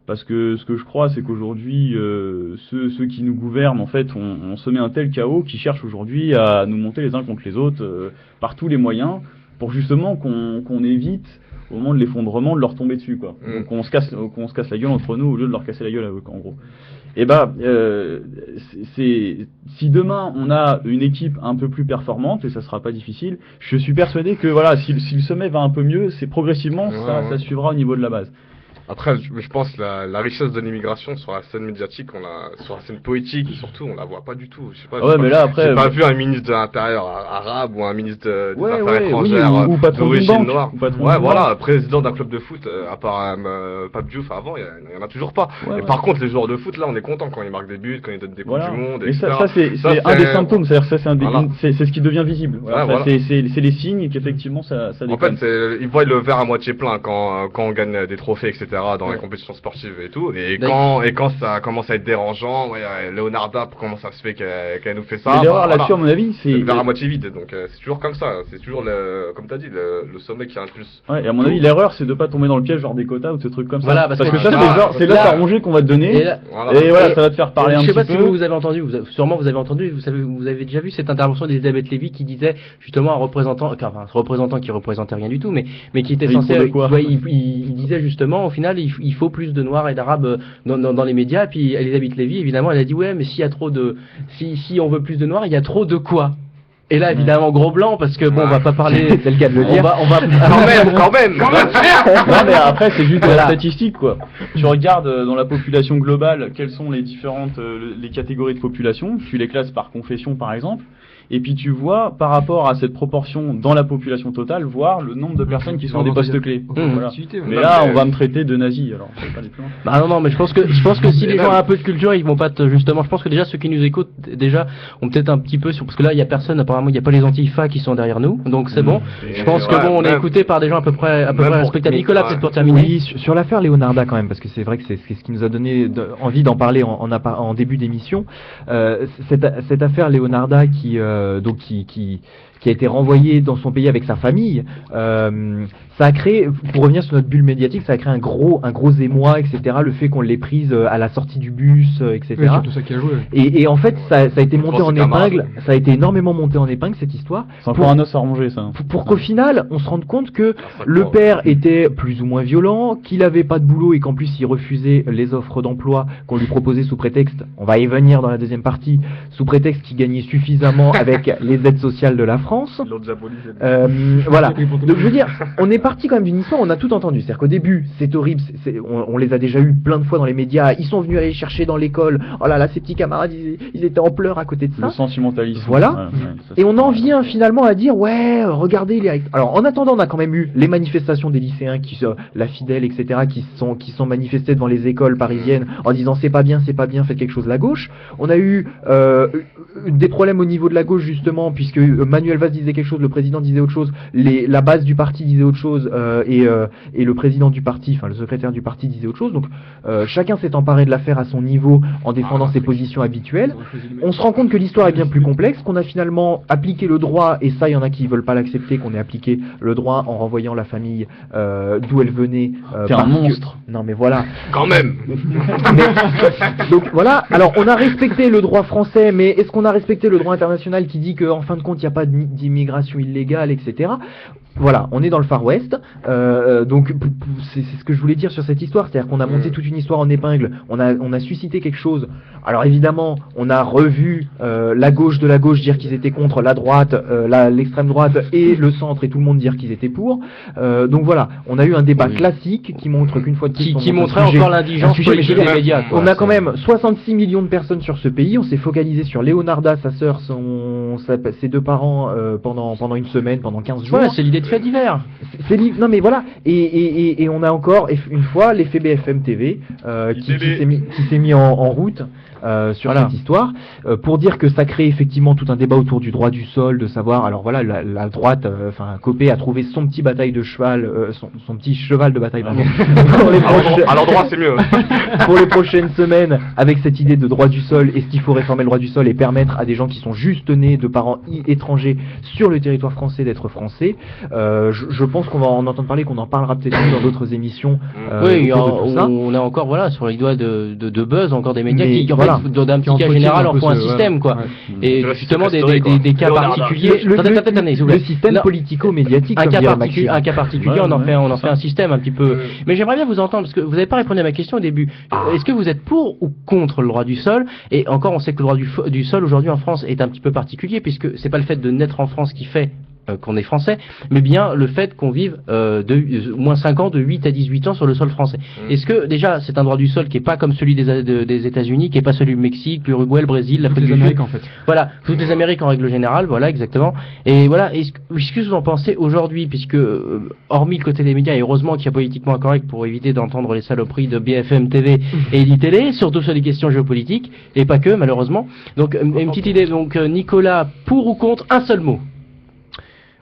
parce que ce que je crois, c'est qu'aujourd'hui, ceux qui nous gouvernent, en fait, on se met un tel chaos qui cherche aujourd'hui à nous monter les uns contre les autres par tous les moyens, pour justement qu'on évite au moment de l'effondrement, de leur tomber dessus, quoi. Mm. Donc qu'on se casse la gueule entre nous au lieu de leur casser la gueule à eux, en gros. Et si demain on a une équipe un peu plus performante, et ça sera pas difficile, je suis persuadé que voilà, si le sommet va un peu mieux, c'est progressivement ça suivra au niveau de la base. Après, je pense que la richesse de l'immigration sur la scène médiatique, sur la scène poétique surtout, on la voit pas du tout. Je sais pas, Mais là après, j'ai pas vu un ministre de l'Intérieur arabe ou un ministre des Affaires oui, étrangères ou patron d'une d'origine banque, noire. ou patron Ouais, d'une voilà, banque. président d'un club de foot, à part Pape Diouf avant, il y en a toujours pas. Ouais, Et par contre, les joueurs de foot, là, on est content quand ils marquent des buts, quand ils donnent des coupes du monde, Mais etc. ça c'est un des symptômes, c'est-à-dire ça c'est ce qui devient visible. Voilà, Voilà. c'est les signes qu'effectivement ça En déconne. fait, ils voient le verre à moitié plein quand on gagne des trophées, etc. dans les compétitions sportives et tout. Et quand ça commence à être dérangeant, Leonarda, comment ça se fait qu'elle nous fait ça? Mais l'erreur là-dessus, à mon avis, c'est le verre à moitié vide. Donc c'est toujours comme ça. C'est toujours, comme tu as dit, le sommet qui a un plus. Ouais, et à mon avis, l'erreur, c'est de pas tomber dans le piège genre des quotas ou de ces trucs comme ça. Voilà, parce que ça, c'est là- l'œuf à ronger qu'on va te donner. Et là- Et voilà, ça va te faire parler un je sais petit pas si peu. vous avez entendu, sûrement vous avez entendu, vous avez déjà vu cette intervention d'Elisabeth Lévy qui disait justement un représentant qui représentait rien du tout, mais qui était Oui, censé, pour de quoi il disait justement au final il faut plus de noirs et d'arabes dans les médias. Et puis Elisabeth Lévy évidemment elle a dit ouais mais s'il y a trop de, si on veut plus de noirs il y a trop de quoi. Et là évidemment gros blanc parce que bon on va pas parler, C'est le cas de le dire. on va Quand même. Non mais après c'est juste de la statistique quoi. Tu regardes dans la population globale quelles sont les différentes les catégories de population, tu les classes par confession par exemple, et puis tu vois par rapport à cette proportion dans la population totale, voir le nombre de personnes qui sont à des postes clés. Voilà. Mais là on va me traiter de nazi alors je vais pas aller plus loin. Bah non mais je pense que si les gens ont un peu de culture ils vont pas justement, je pense que déjà ceux qui nous écoutent déjà ont peut-être un petit peu parce que là il y a personne apparemment, il y a pas les antifa qui sont derrière nous donc c'est bon. Je pense que bon on est écouté par des gens à peu près respectables. Nicolas peut-être pour terminer. Oui, sur l'affaire Leonarda quand même, parce que c'est vrai que c'est ce qui nous a donné envie d'en parler en début d'émission. Cette affaire Leonarda qui a été renvoyé dans son pays avec sa famille, ça a créé, pour revenir sur notre bulle médiatique, ça a créé un gros émoi, etc. Le fait qu'on l'ait prise à la sortie du bus, etc. Oui, c'est tout ça qui a joué. Et en fait, ça a été monté Pour en ses camarades. épingle, ça a été énormément monté en épingle cette histoire. C'est encore un os à ronger ça. Pour qu'au final, on se rende compte que Ça le croit. père était plus ou moins violent, qu'il avait pas de boulot et qu'en plus il refusait les offres d'emploi qu'on lui proposait sous prétexte, on va y venir dans la deuxième partie, sous prétexte qu'il gagnait suffisamment avec les aides sociales de la France. L'autre diabolisé. Voilà. Donc je veux dire, on est parti quand même d'une histoire, on a tout entendu. C'est-à-dire qu'au début, c'est horrible, on les a déjà eu plein de fois dans les médias, ils sont venus aller chercher dans l'école, oh là là, ces petits camarades, ils étaient en pleurs à côté de ça. Le sentimentalisme. Voilà. Ça, Et on c'est- en vient finalement à dire ouais, regardez les. Alors en attendant, on a quand même eu les manifestations des lycéens la Fidèle, etc., qui sont manifestés devant les écoles parisiennes en disant c'est pas bien, faites quelque chose la gauche. On a eu des problèmes au niveau de la gauche justement, puisque Manuel Valls disait quelque chose, le président disait autre chose, la base du parti disait autre chose, et le président du parti, enfin le secrétaire du parti disait autre chose. Donc chacun s'est emparé de l'affaire à son niveau en défendant ses positions habituelles. On se rend compte que l'histoire est bien plus complexe, qu'on a finalement appliqué le droit, et ça il y en a qui veulent pas l'accepter, qu'on ait appliqué le droit en renvoyant la famille d'où elle venait. T'es un parce que- monstre. Non mais voilà. Quand même. Donc voilà, alors on a respecté le droit français, mais est-ce qu'on a respecté le droit international qui dit qu'en fin de compte il n'y a pas d'immigration illégale, etc. Voilà, on est dans le Far West, donc c'est ce que je voulais dire sur cette histoire, c'est-à-dire qu'on a monté toute une histoire en épingle, on a suscité quelque chose. Alors évidemment, on a revu la gauche de la gauche dire qu'ils étaient contre, la droite, l'extrême droite et le centre et tout le monde dire qu'ils étaient pour. Donc voilà, on a eu un débat classique qui montre qu'une fois de plus, qui on monte montrait un sujet- encore un l'indigence sujet politique médiatique. des médias. quoi. On a quand même 66 millions de personnes sur ce pays. On s'est focalisé sur Leonarda, sa sœur, ses deux parents pendant une semaine, pendant 15 jours. Ouais, c'est l'idée de fait divers. Non mais voilà, et on a encore une fois l'effet BFM TV qui s'est mis en route sur cette histoire pour dire que ça crée effectivement tout un débat autour du droit du sol, de savoir, alors voilà, la droite, enfin Copé a trouvé son petit bataille de cheval, son petit cheval de bataille pardon, À l'endroit, c'est mieux. pour les prochaines semaines avec cette idée de droit du sol, est-ce qu'il faut réformer le droit du sol et permettre à des gens qui sont juste nés de parents étrangers sur le territoire français d'être français. Je pense qu'on va en entendre parler, qu'on en parlera peut-être dans d'autres émissions. Oui, autour de tout ça. on a encore voilà sur les doigts de buzz encore des médias Mais qui en voilà. fait, d'un Qui petit cas entretiennent général un en peu font un ce- système quoi. ouais. Et Tu vois, justement c'est story, quoi. des cas Leonardo. particuliers. Attendez, s'il vous Le plaît. système Non. politico-médiatique, Un comme cas, dirait particulier, Maxime. un cas particulier, Ouais, on en ouais, fait, on en c'est fait ça. un système un petit peu. Mais j'aimerais bien vous entendre parce que vous n'avez pas répondu à ma question au début. Est-ce que vous êtes pour ou contre le droit du sol? Et encore, on sait que le droit du sol aujourd'hui en France est un petit peu particulier puisque c'est pas le fait de naître en France qui fait qu'on est français, mais bien le fait qu'on vive au moins 5 ans, de 8 à 18 ans sur le sol français. Est-ce que déjà c'est un droit du sol qui est pas comme celui des États-Unis, qui est pas celui du Mexique, l'Uruguay, le Brésil, Toutes l'Afrique les du Sud? Amériques en fait. Voilà, toutes les Amériques en règle générale, voilà exactement. Et voilà, est-ce que vous en pensez aujourd'hui, puisque hormis le côté des médias, et heureusement qu'il y a Politiquement Incorrect pour éviter d'entendre les saloperies de BFM TV et Elite Télé, surtout sur les questions géopolitiques, et pas que malheureusement. Donc une petite idée, donc Nicolas, pour ou contre, un seul mot.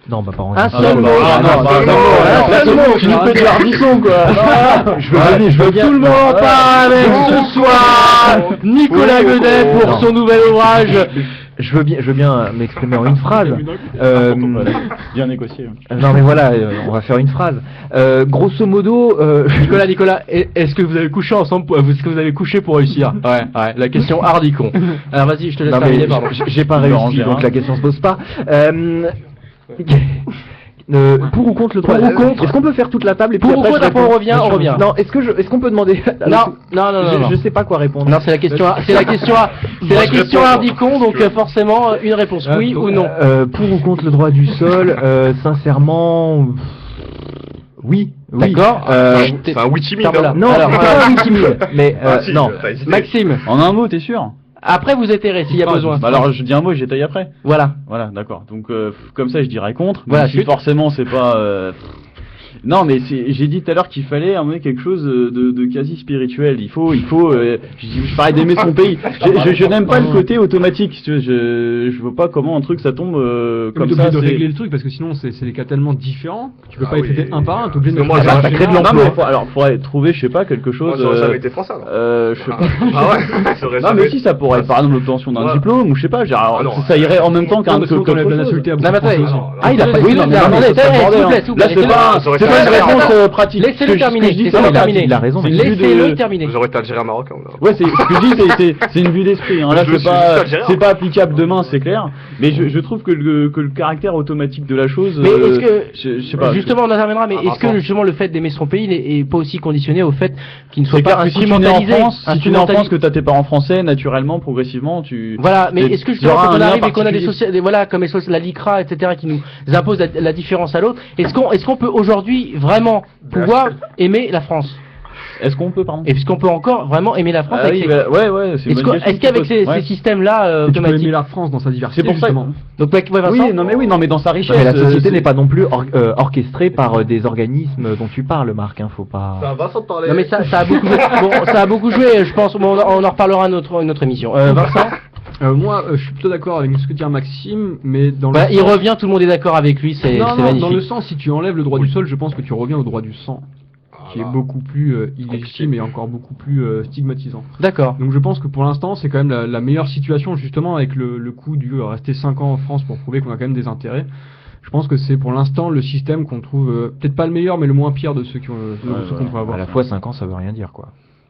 Non, bah pas en Un un seul mot. un seul mot, tu nous fais du hardisson, quoi. Je veux bien. Tout le monde en parle avec ce soir Nicolas Godet pour Non. son nouvel ouvrage. Je veux bien m'exprimer en une phrase. Bien négocié. Non mais voilà, on va faire une phrase. Grosso modo, Nicolas, est-ce que vous avez couché ensemble est-ce que vous avez couché pour réussir? Ouais, la question hardicon. Alors vas-y, je te laisse non, mais terminer, pardon. j'ai pas Laurent réussi, Gérard. donc la question se pose pas. Pour ou contre le droit? Pour ou contre? Est-ce qu'on peut faire toute la table et Pour puis ou après contre, je après, réponds? on revient. Non, est-ce qu'on peut demander? Non. Je sais pas quoi répondre. Non, c'est la question hardicon, donc forcément une réponse oui ou non. Pour ou contre le droit du sol? Sincèrement, oui. D'accord. C'est un Wikimedia. Voilà. Non, Alors, c'est pas un Wikimedia, mais Si, non. t'as hésité. Maxime, En un mot, t'es sûr? après vous étirez s'il y a besoin. Bah alors je dis un mot et j'étaye après. Voilà. Voilà, d'accord. Donc comme ça je dirais contre. Voilà, Même si chute. forcément c'est pas. Non mais j'ai dit tout à l'heure qu'il fallait amener quelque chose de quasi spirituel. Il faut. Je parlais d'aimer son pays. Je n'aime pas le côté automatique. Si tu veux, je vois pas comment un truc ça tombe comme T'es ça. obligé de c'est- régler le truc parce que sinon c'est des cas tellement différents que tu peux Ah pas les oui. traiter un par un. T'es obligé de Parce que mettre moi, ça ça en crée de général. Non mais alors faudrait trouver je sais pas quelque Moi, chose. j'aurais jamais été français, alors. Je sais pas. Ah ouais, j'aurais Non jamais- mais si ça pourrait être par exemple l'obtention d'un Ouais. diplôme ou je sais pas. Genre, Ah non. ça irait en même temps qu'un Non, mais sinon, que t'enlèves autre la chose. insulté à beaucoup Non, mais de Français attendez. aussi. Ah, il a pas Oui, non, mais attendez, c'est pas le bordel, s'il vous plaît, Là c'est pas Ça aurait c'est été pas une Algérien. réponse pratique. Laissez-le Ce que je terminer, dis, laissez-le c'est pas terminer. il a raison. C'est une vue de- Laissez-le terminer. J'aurais été algérien marocain. Ouais, c'est ce que je dis, c'est une vue d'esprit. Hein. Là, Je suis algérien. c'est pas applicable demain, c'est clair. Mais je trouve que le caractère automatique de la chose. Mais est-ce que, je sais pas. justement, on en reviendra, mais Ah, est-ce que pardon. justement le fait d'aimer son pays n'est pas aussi conditionné au fait qu'il ne soit c'est clair pas que si tu nais en instrumentalisé? France, si tu nais en France, que t'as tes parents français, naturellement, progressivement, tu. Voilà, mais c'est- est-ce que il y justement aura quand on un lien arrive et qu'on a des particulier. voilà, comme la LICRA, etc., qui nous imposent la différence à l'autre, est-ce qu'on peut aujourd'hui vraiment pouvoir aimer la France? Est-ce qu'on peut, pardon? Est-ce qu'on peut encore vraiment aimer la France Ah avec oui, ces... ouais, c'est une Est-ce bonne question qu'avec que tu ces poses. Ouais. systèmes-là Et tu peux automatiques, aimer la France dans sa diversité. C'est pour ça. justement. donc ouais, Vincent, Oui, non mais dans sa richesse. Mais la société c'est- n'est pas non plus orchestrée par des organismes dont tu parles, Marc. Faut pas. Ça va sans te parler. non mais ça a beaucoup joué. Bon, ça a beaucoup joué, je pense. Bon, on en reparlera une autre émission. Vincent, Moi, je suis plutôt d'accord avec ce que dit Maxime, mais dans le bah, il sens- revient, tout le monde est d'accord avec lui, c'est Non, non, magnifique. dans le sens, si tu enlèves le droit du sol, je pense que tu reviens au droit du sang, qui est beaucoup plus illégitime et encore beaucoup plus stigmatisant. D'accord. Donc je pense que pour l'instant, c'est quand même la meilleure situation, justement, avec le coup du rester 5 ans en France pour prouver qu'on a quand même des intérêts. Je pense que c'est pour l'instant le système qu'on trouve, peut-être pas le meilleur, mais le moins pire de ceux qu'on peut avoir. À la fois 5 ans, ça veut rien dire, quoi.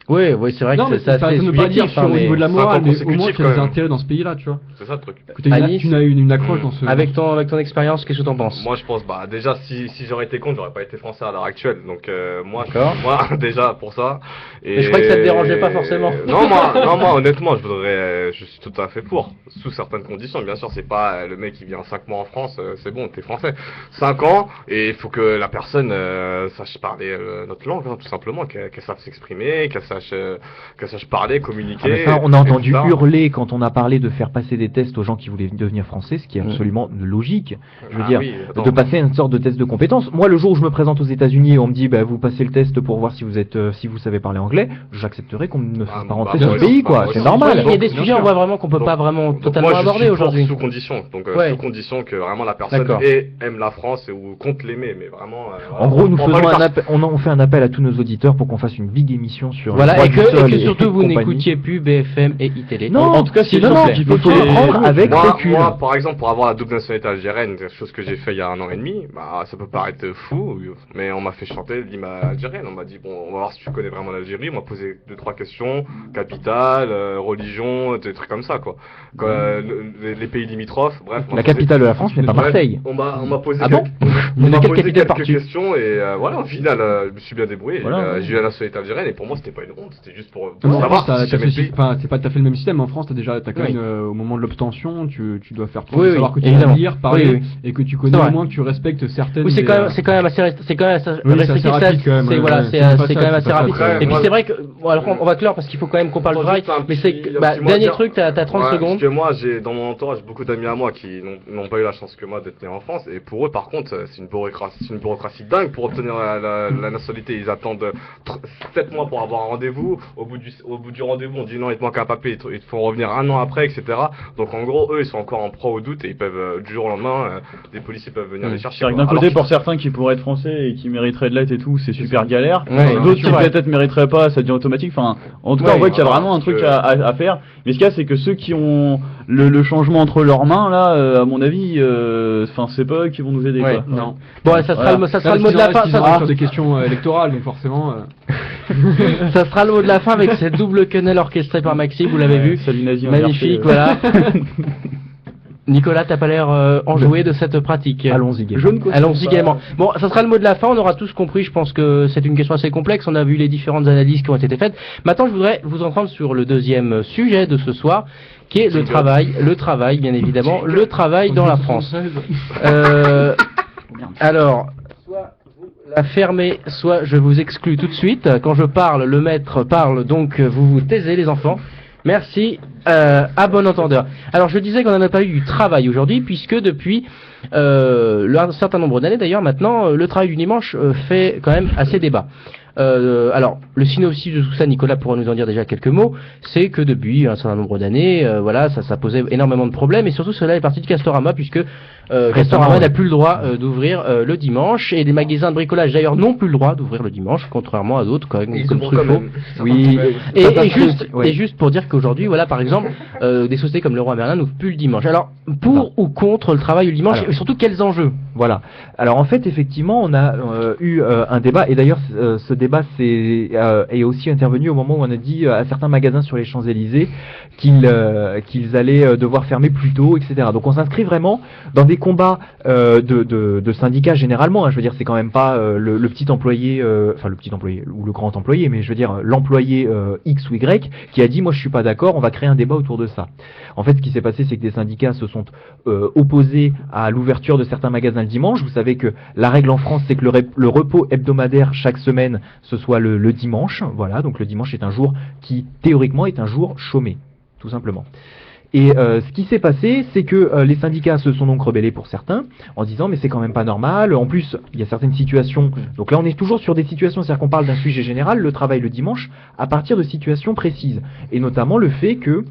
Oui, c'est vrai Non, que mais c'est ça assez ne veut pas dire subjectif, sur hein, au mais niveau de la morale, mais au moins consécutif, qu'il y a des quand même. intérêts dans ce pays-là, tu vois. C'est ça le truc. Que t'as Anis, tu as une accroche dans ce... avec ton expérience, qu'est-ce que t'en penses? Moi je pense, bah déjà si j'aurais été contre, j'aurais pas été français à l'heure actuelle. Donc moi déjà pour ça. Et Mais je crois que ça te dérangeait pas forcément. Non moi honnêtement je suis tout à fait pour, sous certaines conditions. Bien sûr c'est pas le mec qui vient 5 mois en France, c'est bon t'es français. 5 ans et il faut que la personne sache parler notre langue, hein, tout simplement, qu'elle sache s'exprimer, qu'elle sache parler, communiquer. Ah, mais ça, on a entendu etc. hurler quand on a parlé de faire passer des tests aux gens qui voulaient devenir français, ce qui est absolument logique. Je veux Ah dire, oui, attends. de passer une sorte de test de compétences. Moi, le jour où je me présente aux États-Unis et on me dit, bah, vous passez le test pour voir si vous savez parler anglais, j'accepterai qu'on me fasse pas rentrer bah, sur le moi pays, aussi, quoi. bah, C'est moi aussi. normal. Il y a des Bien sujets, sûr. on voit vraiment qu'on peut Donc- pas vraiment Donc totalement moi, je aborder suis pour aujourd'hui. sous condition. Donc Ouais. sous condition que vraiment la personne D'accord. aime la France ou compte l'aimer, mais vraiment. En gros, nous on va faisons lui un faire- appel, on fait un appel à tous nos auditeurs pour qu'on fasse une big émission sur Voilà, droit et du que sol surtout vous compagnie. n'écoutiez plus BFM et iTélé. Non, En tout cas, s'il non, vous non, plaît. il faut Ok. toujours prendre avec recul. Moi, par exemple, pour avoir la double nationalité algérienne, chose que j'ai fait il y a 1 an et demi, bah, ça peut paraître fou, mais on m'a fait chanter l'hymne algérienne. On m'a dit, bon, on va voir si tu connais vraiment l'Algérie. On m'a posé 2-3 questions, capitale, religion, des trucs comme ça, quoi. Les pays limitrophes, bref. on m'a La posé- capitale de la France n'est pas Bref, Marseille. On m'a posé Ah bon Mais on de m'a quelle posé capitale quelques pars-tu? questions et voilà, au final, je me suis bien débrouillé. Voilà. J'ai eu la nationalité algérienne et pour moi, c'était pas une honte, c'était juste pour Non, en savoir France, si jamais le pays. c'est pas tout à fait le même système. En France, t'as quand Oui. même, au moment de l'obtention, tu dois faire Oui, oui, savoir que tu évidemment. vas lire, parler, Oui, oui. et que tu C'est connais vrai. au moins que tu respectes certaines. Oui, c'est des, quand même assez Oui, c'est restrictif, assez rapide quand même, c'est ouais, voilà, ouais, c'est c'est pas c'est ça, quand même c'est assez pas ça, rapide. après, Et puis moi, c'est vrai que bon, alors on va clore parce qu'il faut quand même qu'on parle de travail, Juste un mais petit- c'est un petit mot à dernier dire. truc, t'as 30 Ouais, secondes. Parce que moi, j'ai dans mon entourage beaucoup d'amis à moi qui n'ont pas eu la chance que moi d'être nés en France. Et pour eux, par contre, c'est une bureaucratie dingue pour obtenir la nationalité. Ils attendent 7 mois pour avoir un rendez-vous. Au bout du rendez-vous, on dit non, il te manque un papier. Il te faut revenir 1 an après, etc. Donc en gros, eux, ils sont encore en proie au doute et ils peuvent, du jour au lendemain, des policiers peuvent venir les chercher. C'est-à-dire que d'un quoi. côté, Alors pour certains qui pourraient être français et qui mériteraient de l'être et tout, c'est super galère. Ouais, D'autres qui c'est vrai. peut-être mériteraient pas, ça devient automatique. Enfin, en tout cas, Ouais, on voit qu'il y a voilà, vraiment un truc parce que- à faire. Mais ce qu'il y a, c'est que ceux qui ont le changement entre leurs mains, là, à mon avis, enfin, c'est pas eux qui vont nous aider. Ouais. Quoi. Non. Bon, ça sera Voilà. ça sera le mot de la fin. Ça Ça sur des questions électorales, donc forcément. ça sera le mot de la fin avec cette double quenelle orchestrée par Maxime, vous l'avez vu. Salut nazi Magnifique, voilà. Nicolas, t'as pas l'air enjoué de cette pratique. Allons-y, gaiement. Je ne cautionne Allons-y pas. gaiement. Bon, ça sera le mot de la fin, on aura tous compris, je pense que c'est une question assez complexe, on a vu les différentes analyses qui ont été faites. Maintenant, je voudrais vous entendre sur le deuxième sujet de ce soir, qui est le travail bien évidemment, le travail dans la France. Alors, soit vous la fermez, soit je vous exclus tout de suite. Quand je parle, le maître parle, donc vous vous taisez les enfants. Merci, à bon entendeur. Alors je disais qu'on n'en a pas eu du travail aujourd'hui, puisque depuis un certain nombre d'années d'ailleurs maintenant, le travail du dimanche fait quand même assez débat. Alors, le synopsis de tout ça, Nicolas pourra nous en dire déjà quelques mots, c'est que depuis un certain nombre d'années, voilà, ça posait énormément de problèmes, et surtout cela est parti de Castorama, puisque Castorama n'a plus le droit d'ouvrir le dimanche, et les magasins de bricolage d'ailleurs n'ont plus le droit d'ouvrir le dimanche, contrairement à d'autres comme Ils comme ouvrent quand Truffaut. même. Oui. Et juste pour dire qu'aujourd'hui, voilà, par exemple, des sociétés comme Leroy Merlin n'ouvrent plus le dimanche. Alors, pour ou contre le travail le dimanche, Alors. et surtout quels enjeux? Voilà. Alors en fait, effectivement, on a eu un débat, et d'ailleurs ce débat est aussi intervenu au moment où on a dit à certains magasins sur les Champs-Élysées qu'ils allaient devoir fermer plus tôt, etc. Donc on s'inscrit vraiment dans des combats de syndicats généralement. Hein. Je veux dire, c'est quand même pas le petit employé, enfin le petit employé ou le grand employé, mais je veux dire l'employé X ou Y qui a dit moi je suis pas d'accord, on va créer un débat autour de ça. En fait, ce qui s'est passé, c'est que des syndicats se sont opposés à l'ouverture de certains magasins le dimanche. Vous savez que la règle en France, c'est que le repos hebdomadaire chaque semaine, ce soit le dimanche. Voilà, donc le dimanche est un jour qui, théoriquement, est un jour chômé, tout simplement. Et ce qui s'est passé, c'est que les syndicats se sont donc rebellés pour certains, en disant mais c'est quand même pas normal. En plus, il y a certaines situations. Donc là, on est toujours sur des situations, c'est-à-dire qu'on parle d'un sujet général, le travail le dimanche, à partir de situations précises, et notamment le fait que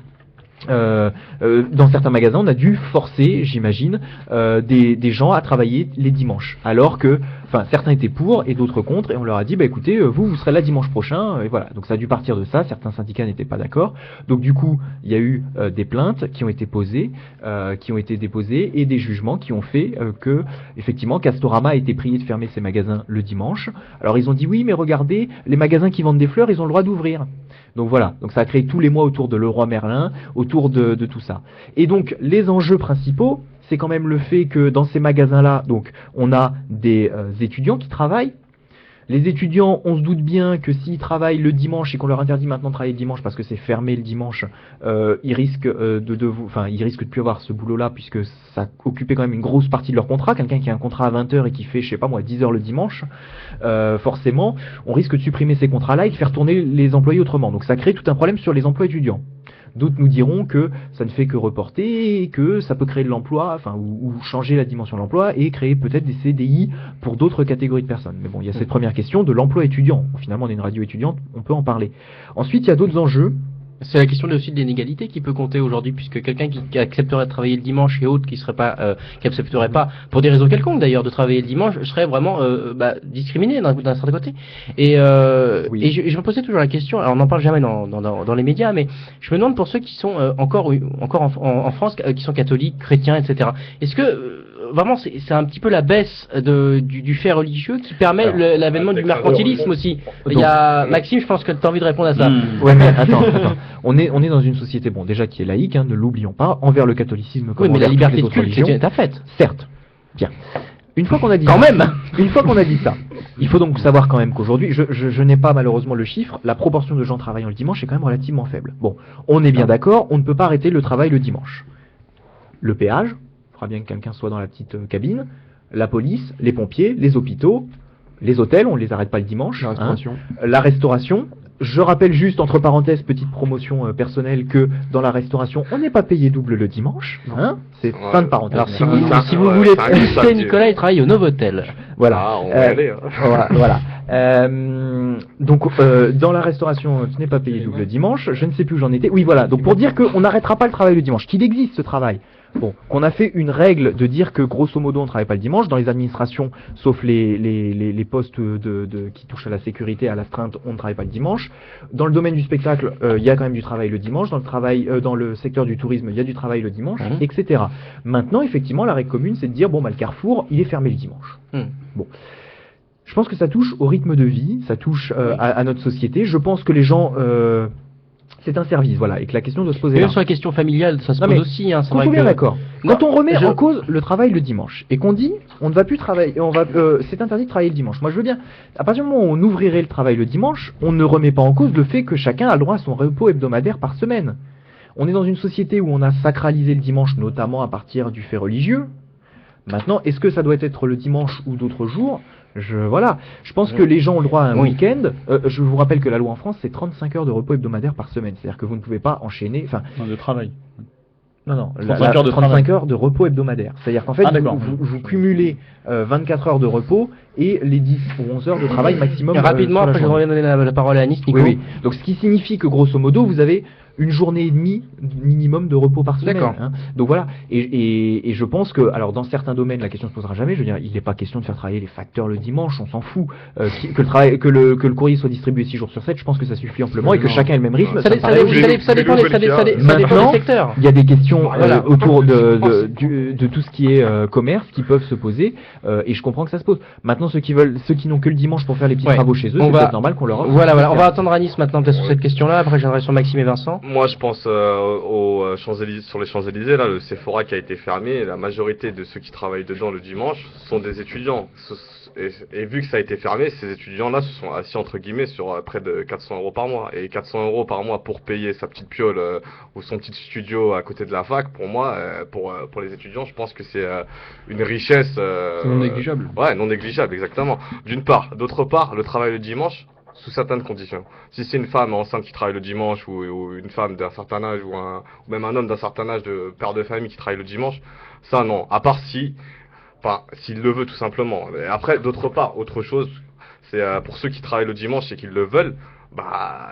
dans certains magasins, on a dû forcer, j'imagine, des gens à travailler les dimanches, alors que, enfin, certains étaient pour et d'autres contre, et on leur a dit, bah écoutez, vous serez là dimanche prochain, et voilà. Donc ça a dû partir de ça. Certains syndicats n'étaient pas d'accord. Donc du coup, il y a eu des plaintes qui ont été déposées, et des jugements qui ont fait que, effectivement, Castorama a été prié de fermer ses magasins le dimanche. Alors ils ont dit oui, mais regardez, les magasins qui vendent des fleurs, ils ont le droit d'ouvrir. Donc voilà, donc ça a créé tous les mois autour de Leroy Merlin, autour de tout ça. Et donc les enjeux principaux, c'est quand même le fait que dans ces magasins-là, donc on a des étudiants qui travaillent. Les étudiants, on se doute bien que s'ils travaillent le dimanche et qu'on leur interdit maintenant de travailler le dimanche parce que c'est fermé le dimanche, ils risquent ils risquent de plus avoir ce boulot-là puisque ça occupait quand même une grosse partie de leur contrat. Quelqu'un qui a un contrat à 20h et qui fait, je sais pas moi, 10h le dimanche, forcément, on risque de supprimer ces contrats-là et de faire tourner les employés autrement. Donc ça crée tout un problème sur les emplois étudiants. D'autres nous diront que ça ne fait que reporter, et que ça peut créer de l'emploi, enfin, ou changer la dimension de l'emploi et créer peut-être des CDI pour d'autres catégories de personnes. Mais bon, il y a cette première question de l'emploi étudiant. Bon, finalement, on est une radio étudiante, on peut en parler. Ensuite, il y a d'autres enjeux. C'est la question aussi de l'inégalité qui peut compter aujourd'hui, puisque quelqu'un qui accepterait de travailler le dimanche et autre qui serait pas, qui accepterait pas, pour des raisons quelconques d'ailleurs, de travailler le dimanche, serait vraiment discriminé d'un certain côté. Et, Oui. et je me posais toujours la question, alors on n'en parle jamais dans les médias, mais je me demande pour ceux qui sont encore en France, qui sont catholiques, chrétiens, etc. Est-ce que vraiment c'est un petit peu la baisse du fait religieux qui permet Alors, l'avènement du mercantilisme aussi? Il y Donc, a Maxime, je pense que tu as envie de répondre à ça. Ouais, mais attends. On est dans une société, bon, déjà qui est laïque, hein, ne l'oublions pas, envers le catholicisme comme Oui, mais la envers liberté toutes de les autres culte, religions. c'est ta fête. Certes. Bien. Une fois qu'on a dit Quand ça, même. une fois qu'on a dit ça, il faut donc savoir quand même qu'aujourd'hui, je n'ai pas malheureusement le chiffre, la proportion de gens travaillant le dimanche est quand même relativement faible. Bon, on est bien d'accord, on ne peut pas arrêter le travail le dimanche. Le péage, il faudra bien que quelqu'un soit dans la petite cabine, la police, les pompiers, les hôpitaux, les hôtels, on ne les arrête pas le dimanche. La restauration. La restauration. Je rappelle juste, entre parenthèses, petite promotion personnelle, que dans la restauration, on n'est pas payé double le dimanche. Hein, c'est Ouais. fin de parenthèse. Alors si Ça, vous, ça, si vous ouais, voulez ça, tester ça, Nicolas, il travaille au Novotel. Voilà. Ah, on va y aller. Hein. Voilà. Donc, dans la restauration, tu n'es pas payé double le dimanche. Je ne sais plus où j'en étais. Oui, voilà. Donc, pour dire qu'on n'arrêtera pas le travail le dimanche, qu'il existe ce travail. Bon, qu'on a fait une règle de dire que grosso modo on ne travaille pas le dimanche dans les administrations, sauf les postes qui touchent à la sécurité, à l'astreinte, on ne travaille pas le dimanche. Dans le domaine du spectacle, il y a quand même du travail le dimanche. Dans le secteur du tourisme, il y a du travail le dimanche, etc. Maintenant, effectivement, la règle commune, c'est de dire bon, bah, le Carrefour, il est fermé le dimanche. Bon. Je pense que ça touche au rythme de vie, ça touche à notre société. Je pense que les gens, c'est un service, voilà, et que la question doit se poser Mais là. même sur la question familiale, ça se Non, pose mais aussi. Hein, c'est Qu'on vrai soit bien que... d'accord. Non, Quand on remet je- en cause le travail le dimanche et qu'on dit on ne va plus travailler, c'est interdit de travailler le dimanche. Moi je veux bien, à partir du moment où on ouvrirait le travail le dimanche, on ne remet pas en cause le fait que chacun a le droit à son repos hebdomadaire par semaine. On est dans une société où on a sacralisé le dimanche, notamment à partir du fait religieux. Maintenant, est-ce que ça doit être le dimanche ou d'autres jours? Voilà. Je pense que les gens ont le droit à un Oui. week-end. Je vous rappelle que la loi en France, c'est 35 heures de repos hebdomadaire par semaine. C'est-à-dire que vous ne pouvez pas enchaîner. Enfin, Non, de travail. non, 35 heures de 35 travail. heures de repos hebdomadaire. C'est-à-dire qu'en fait, Ah, d'accord. vous cumulez 24 heures de repos et les 10 ou 11 heures de travail maximum. Et rapidement, sur la après je journée. voudrais donner la parole à Nice, Nico. Oui, oui. Donc ce qui signifie que grosso modo, vous avez une journée et demie minimum de repos par semaine. D'accord. Hein. Donc voilà. Et je pense que, alors dans certains domaines, la question se posera jamais. Je veux dire, il n'est pas question de faire travailler les facteurs le dimanche, on s'en fout. Que le courrier soit distribué 6 jours sur 7, je pense que ça suffit amplement et que chacun ait le même rythme. Ça, me paraît logique. ça dépend des Maintenant, secteurs. Il y a des questions Voilà. autour de tout ce qui est commerce qui peuvent se poser et je comprends que ça se pose. Maintenant, ceux qui n'ont que le dimanche pour faire les petits Ouais. travaux chez eux, On c'est va- peut-être normal qu'on leur offre. Voilà, on va attendre Anis maintenant peut-être sur cette question-là, après je viendrai sur Maxime et Vincent. Moi, je pense Champs-Élysées, sur les Champs-Élysées, là, le Sephora qui a été fermé, la majorité de ceux qui travaillent dedans le dimanche sont des étudiants. Et vu que ça a été fermé, ces étudiants-là se sont assis entre guillemets sur près de 400 euros par mois. Et 400 euros par mois pour payer sa petite piole ou son petit studio à côté de la fac, pour moi, pour les étudiants, je pense que c'est une richesse. C'est non négligeable. Ouais, non négligeable, exactement. D'une part. D'autre part, le travail le dimanche, sous certaines conditions. Si c'est une femme enceinte qui travaille le dimanche ou une femme d'un certain âge ou même un homme d'un certain âge de père de famille qui travaille le dimanche, ça non. À part s'il le veut tout simplement. Et après, d'autre part, autre chose, c'est pour ceux qui travaillent le dimanche et qui le veulent,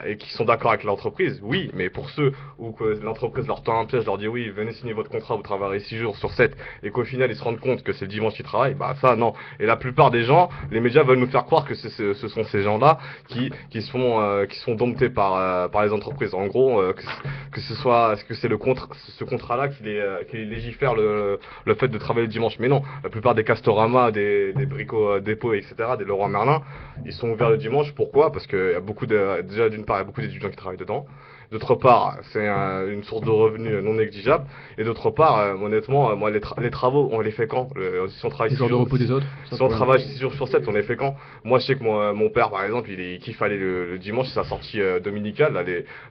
et qui sont d'accord avec l'entreprise, oui, mais pour ceux où que l'entreprise leur tend un piège, leur dit oui, venez signer votre contrat, vous travaillerez 6 jours sur 7, et qu'au final ils se rendent compte que c'est le dimanche qu'ils travaillent, ça non. Et la plupart des gens, les médias veulent nous faire croire que ce sont ces gens-là qui sont domptés par les entreprises. En gros, que c'est ce contrat-là qui légifère le fait de travailler le dimanche. Mais non, la plupart des Castorama, des Brico Dépôt, etc., des Leroy Merlin, ils sont ouverts le dimanche. Pourquoi? Parce qu'il y a déjà d'une part, il y a beaucoup d'étudiants qui travaillent dedans. D'autre part, c'est une source de revenus non négligeable. Et d'autre part, honnêtement, moi, les travaux, on les fait quand? Si on travaille Les jours de repos des autres. Si on travaille 6 jours sur 7, on les fait quand? Moi, je sais que mon père, par exemple, il kiffe aller le dimanche, c'est sa sortie dominicale,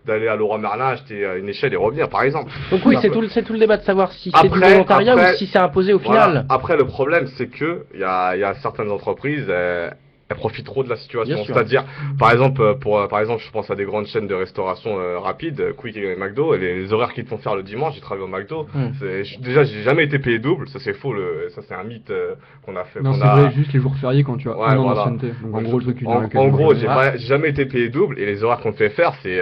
d'aller à Leroy Merlin, acheter une échelle et revenir, par exemple. Donc oui, c'est tout le débat de savoir si c'est du volontariat ou si c'est imposé au final. Voilà. Après, le problème, c'est que il y a certaines entreprises, elles profitent trop de la situation. Bien sûr. C'est-à-dire, par exemple, par exemple, je pense à des grandes chaînes de restauration rapide, Quick et McDo, et les horaires qu'ils te font faire le dimanche, j'ai travaillé au McDo. Déjà, j'ai jamais été payé double, ça c'est faux, ça c'est un mythe qu'on a fait. Non, qu'on c'est a... vrai, juste les jours fériés quand tu as Ouais, un an voilà. d'ancienneté. Donc en gros, le truc, tu En gros, j'ai jamais été payé double, et les horaires qu'on te fait faire, c'est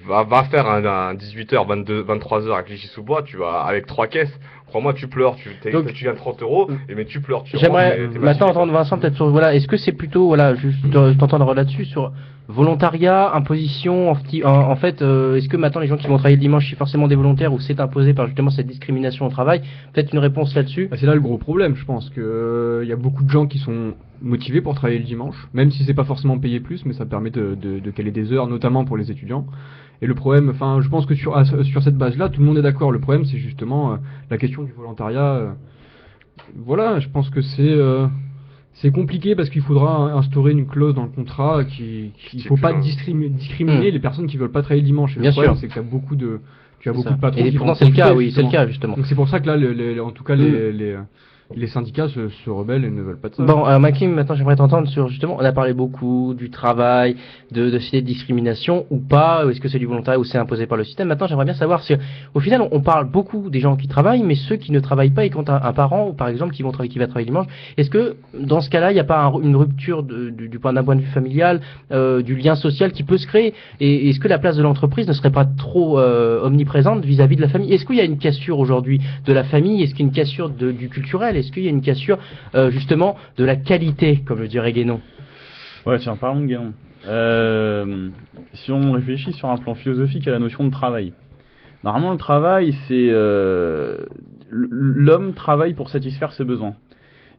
va faire un 18h, 23h à Clichy-sous-Bois, tu vas avec 3 caisses. Crois-moi, tu pleures, Donc- tu gagnes 30 euros, mais tu pleures. J'aimerais rentres, t'es maintenant massacré, entendre Vincent peut-être sur voilà, est-ce que c'est plutôt voilà juste t'entendre là-dessus sur volontariat, imposition, en fait, est-ce que maintenant les gens qui vont travailler le dimanche c'est forcément des volontaires ou c'est imposé par justement cette discrimination au travail? Peut-être une réponse là-dessus. Bah, c'est là le gros problème, je pense que il y a beaucoup de gens qui sont motivés pour travailler le dimanche, même si c'est pas forcément payé plus, mais ça permet de caler des heures, notamment pour les étudiants. Et le problème, enfin, je pense que sur cette base-là, tout le monde est d'accord. Le problème, c'est justement la question du volontariat. Voilà, je pense que c'est compliqué parce qu'il faudra instaurer une clause dans le contrat qu'il faut pas discriminer les personnes qui veulent pas travailler le dimanche. Et Bien le problème, sûr. c'est que tu as beaucoup de ça. patrons Et qui pourtant vont c'est le cas, profiter, oui, c'est le justement. cas justement. Donc c'est pour ça que là, en tout cas, les syndicats se rebellent et ne veulent pas de ça. Bon, Makim, maintenant j'aimerais t'entendre sur justement, on a parlé beaucoup du travail, de citer de discrimination ou pas, ou est-ce que c'est du volontariat ou c'est imposé par le système. Maintenant j'aimerais bien savoir si, au final, on parle beaucoup des gens qui travaillent, mais ceux qui ne travaillent pas et qui ont un parent, par exemple, qui va travailler dimanche, est-ce que dans ce cas-là, il n'y a pas une rupture d'un point de vue familial, du lien social qui peut se créer? Et est-ce que la place de l'entreprise ne serait pas trop omniprésente vis-à-vis de la famille? Est-ce qu'il y a une cassure aujourd'hui de la famille? Est-ce qu'il y a une cassure du culturel? Est-ce qu'il y a une cassure justement de la qualité, comme le dirait Guénon? Ouais, tiens, parlons de Guénon. Si on réfléchit sur un plan philosophique à la notion de travail, normalement le travail, c'est l'homme travaille pour satisfaire ses besoins.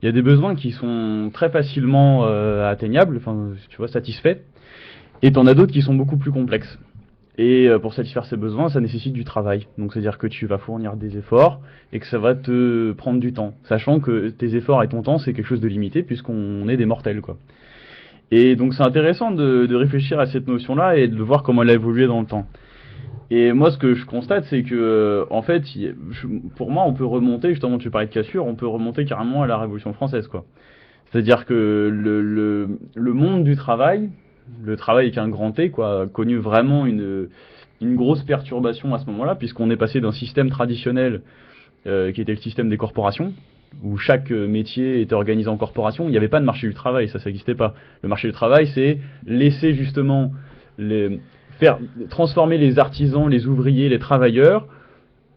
Il y a des besoins qui sont très facilement atteignables, enfin, tu vois, satisfaits, et t'en as d'autres qui sont beaucoup plus complexes. Et pour satisfaire ces besoins, ça nécessite du travail. Donc c'est-à-dire que tu vas fournir des efforts et que ça va te prendre du temps. Sachant que tes efforts et ton temps, c'est quelque chose de limité puisqu'on est des mortels, quoi. Et donc c'est intéressant de réfléchir à cette notion-là et de voir comment elle a évolué dans le temps. Et moi, ce que je constate, c'est que, en fait, pour moi, on peut remonter, justement, tu parlais de cassure, on peut remonter carrément à la Révolution française, quoi. C'est-à-dire que le monde du travail, le travail avec un grand T, quoi, a connu vraiment une grosse perturbation à ce moment-là, puisqu'on est passé d'un système traditionnel qui était le système des corporations, où chaque métier était organisé en corporation. Il n'y avait pas de marché du travail, ça n'existait pas. Le marché du travail, c'est laisser justement transformer les artisans, les ouvriers, les travailleurs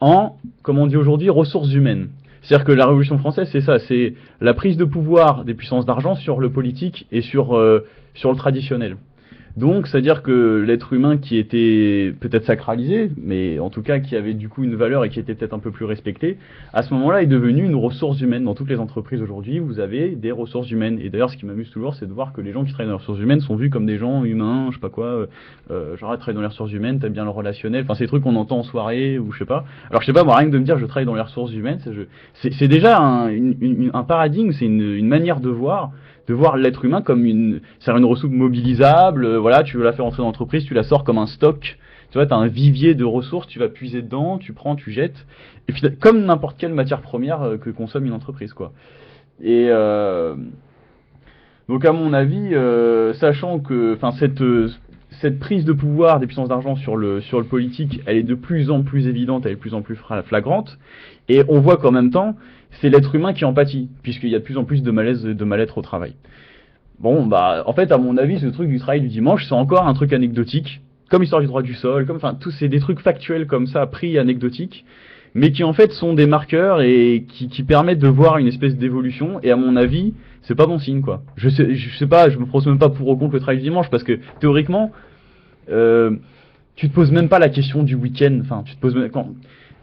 en, comme on dit aujourd'hui, ressources humaines. C'est-à-dire que la Révolution française, c'est ça, c'est la prise de pouvoir des puissances d'argent sur le politique et sur le traditionnel. Donc, c'est-à-dire que l'être humain qui était peut-être sacralisé, mais en tout cas qui avait du coup une valeur et qui était peut-être un peu plus respecté, à ce moment-là est devenu une ressource humaine. Dans toutes les entreprises aujourd'hui, vous avez des ressources humaines. Et d'ailleurs, ce qui m'amuse toujours, c'est de voir que les gens qui travaillent dans les ressources humaines sont vus comme des gens humains, je sais pas quoi, genre travailler dans les ressources humaines, t'aimes bien le relationnel, enfin c'est des trucs qu'on entend en soirée ou je sais pas. Alors je sais pas, moi rien que de me dire je travaille dans les ressources humaines, c'est déjà un paradigme, c'est une manière de voir l'être humain comme une ressource mobilisable, voilà, tu veux la faire entrer dans l'entreprise, tu la sors comme un stock, tu vois, tu as un vivier de ressources, tu vas puiser dedans, tu prends, tu jettes, et puis comme n'importe quelle matière première que consomme une entreprise, quoi. Et donc à mon avis, sachant que cette prise de pouvoir des puissances d'argent sur le politique, elle est de plus en plus évidente, elle est de plus en plus flagrante, et on voit qu'en même temps, c'est l'être humain qui en pâtit, puisqu'il y a de plus en plus de malaise, de mal-être au travail. Bon, bah, en fait, à mon avis, ce truc du travail du dimanche, c'est encore un truc anecdotique, comme l'histoire du droit du sol, c'est des trucs factuels comme ça, pris anecdotiques, mais qui en fait sont des marqueurs et qui permettent de voir une espèce d'évolution, et à mon avis, c'est pas bon signe, quoi. Je sais pas, je me prononce même pas pour ou contre le travail du dimanche, parce que, théoriquement, tu te poses même pas la question du week-end, enfin, tu te poses même,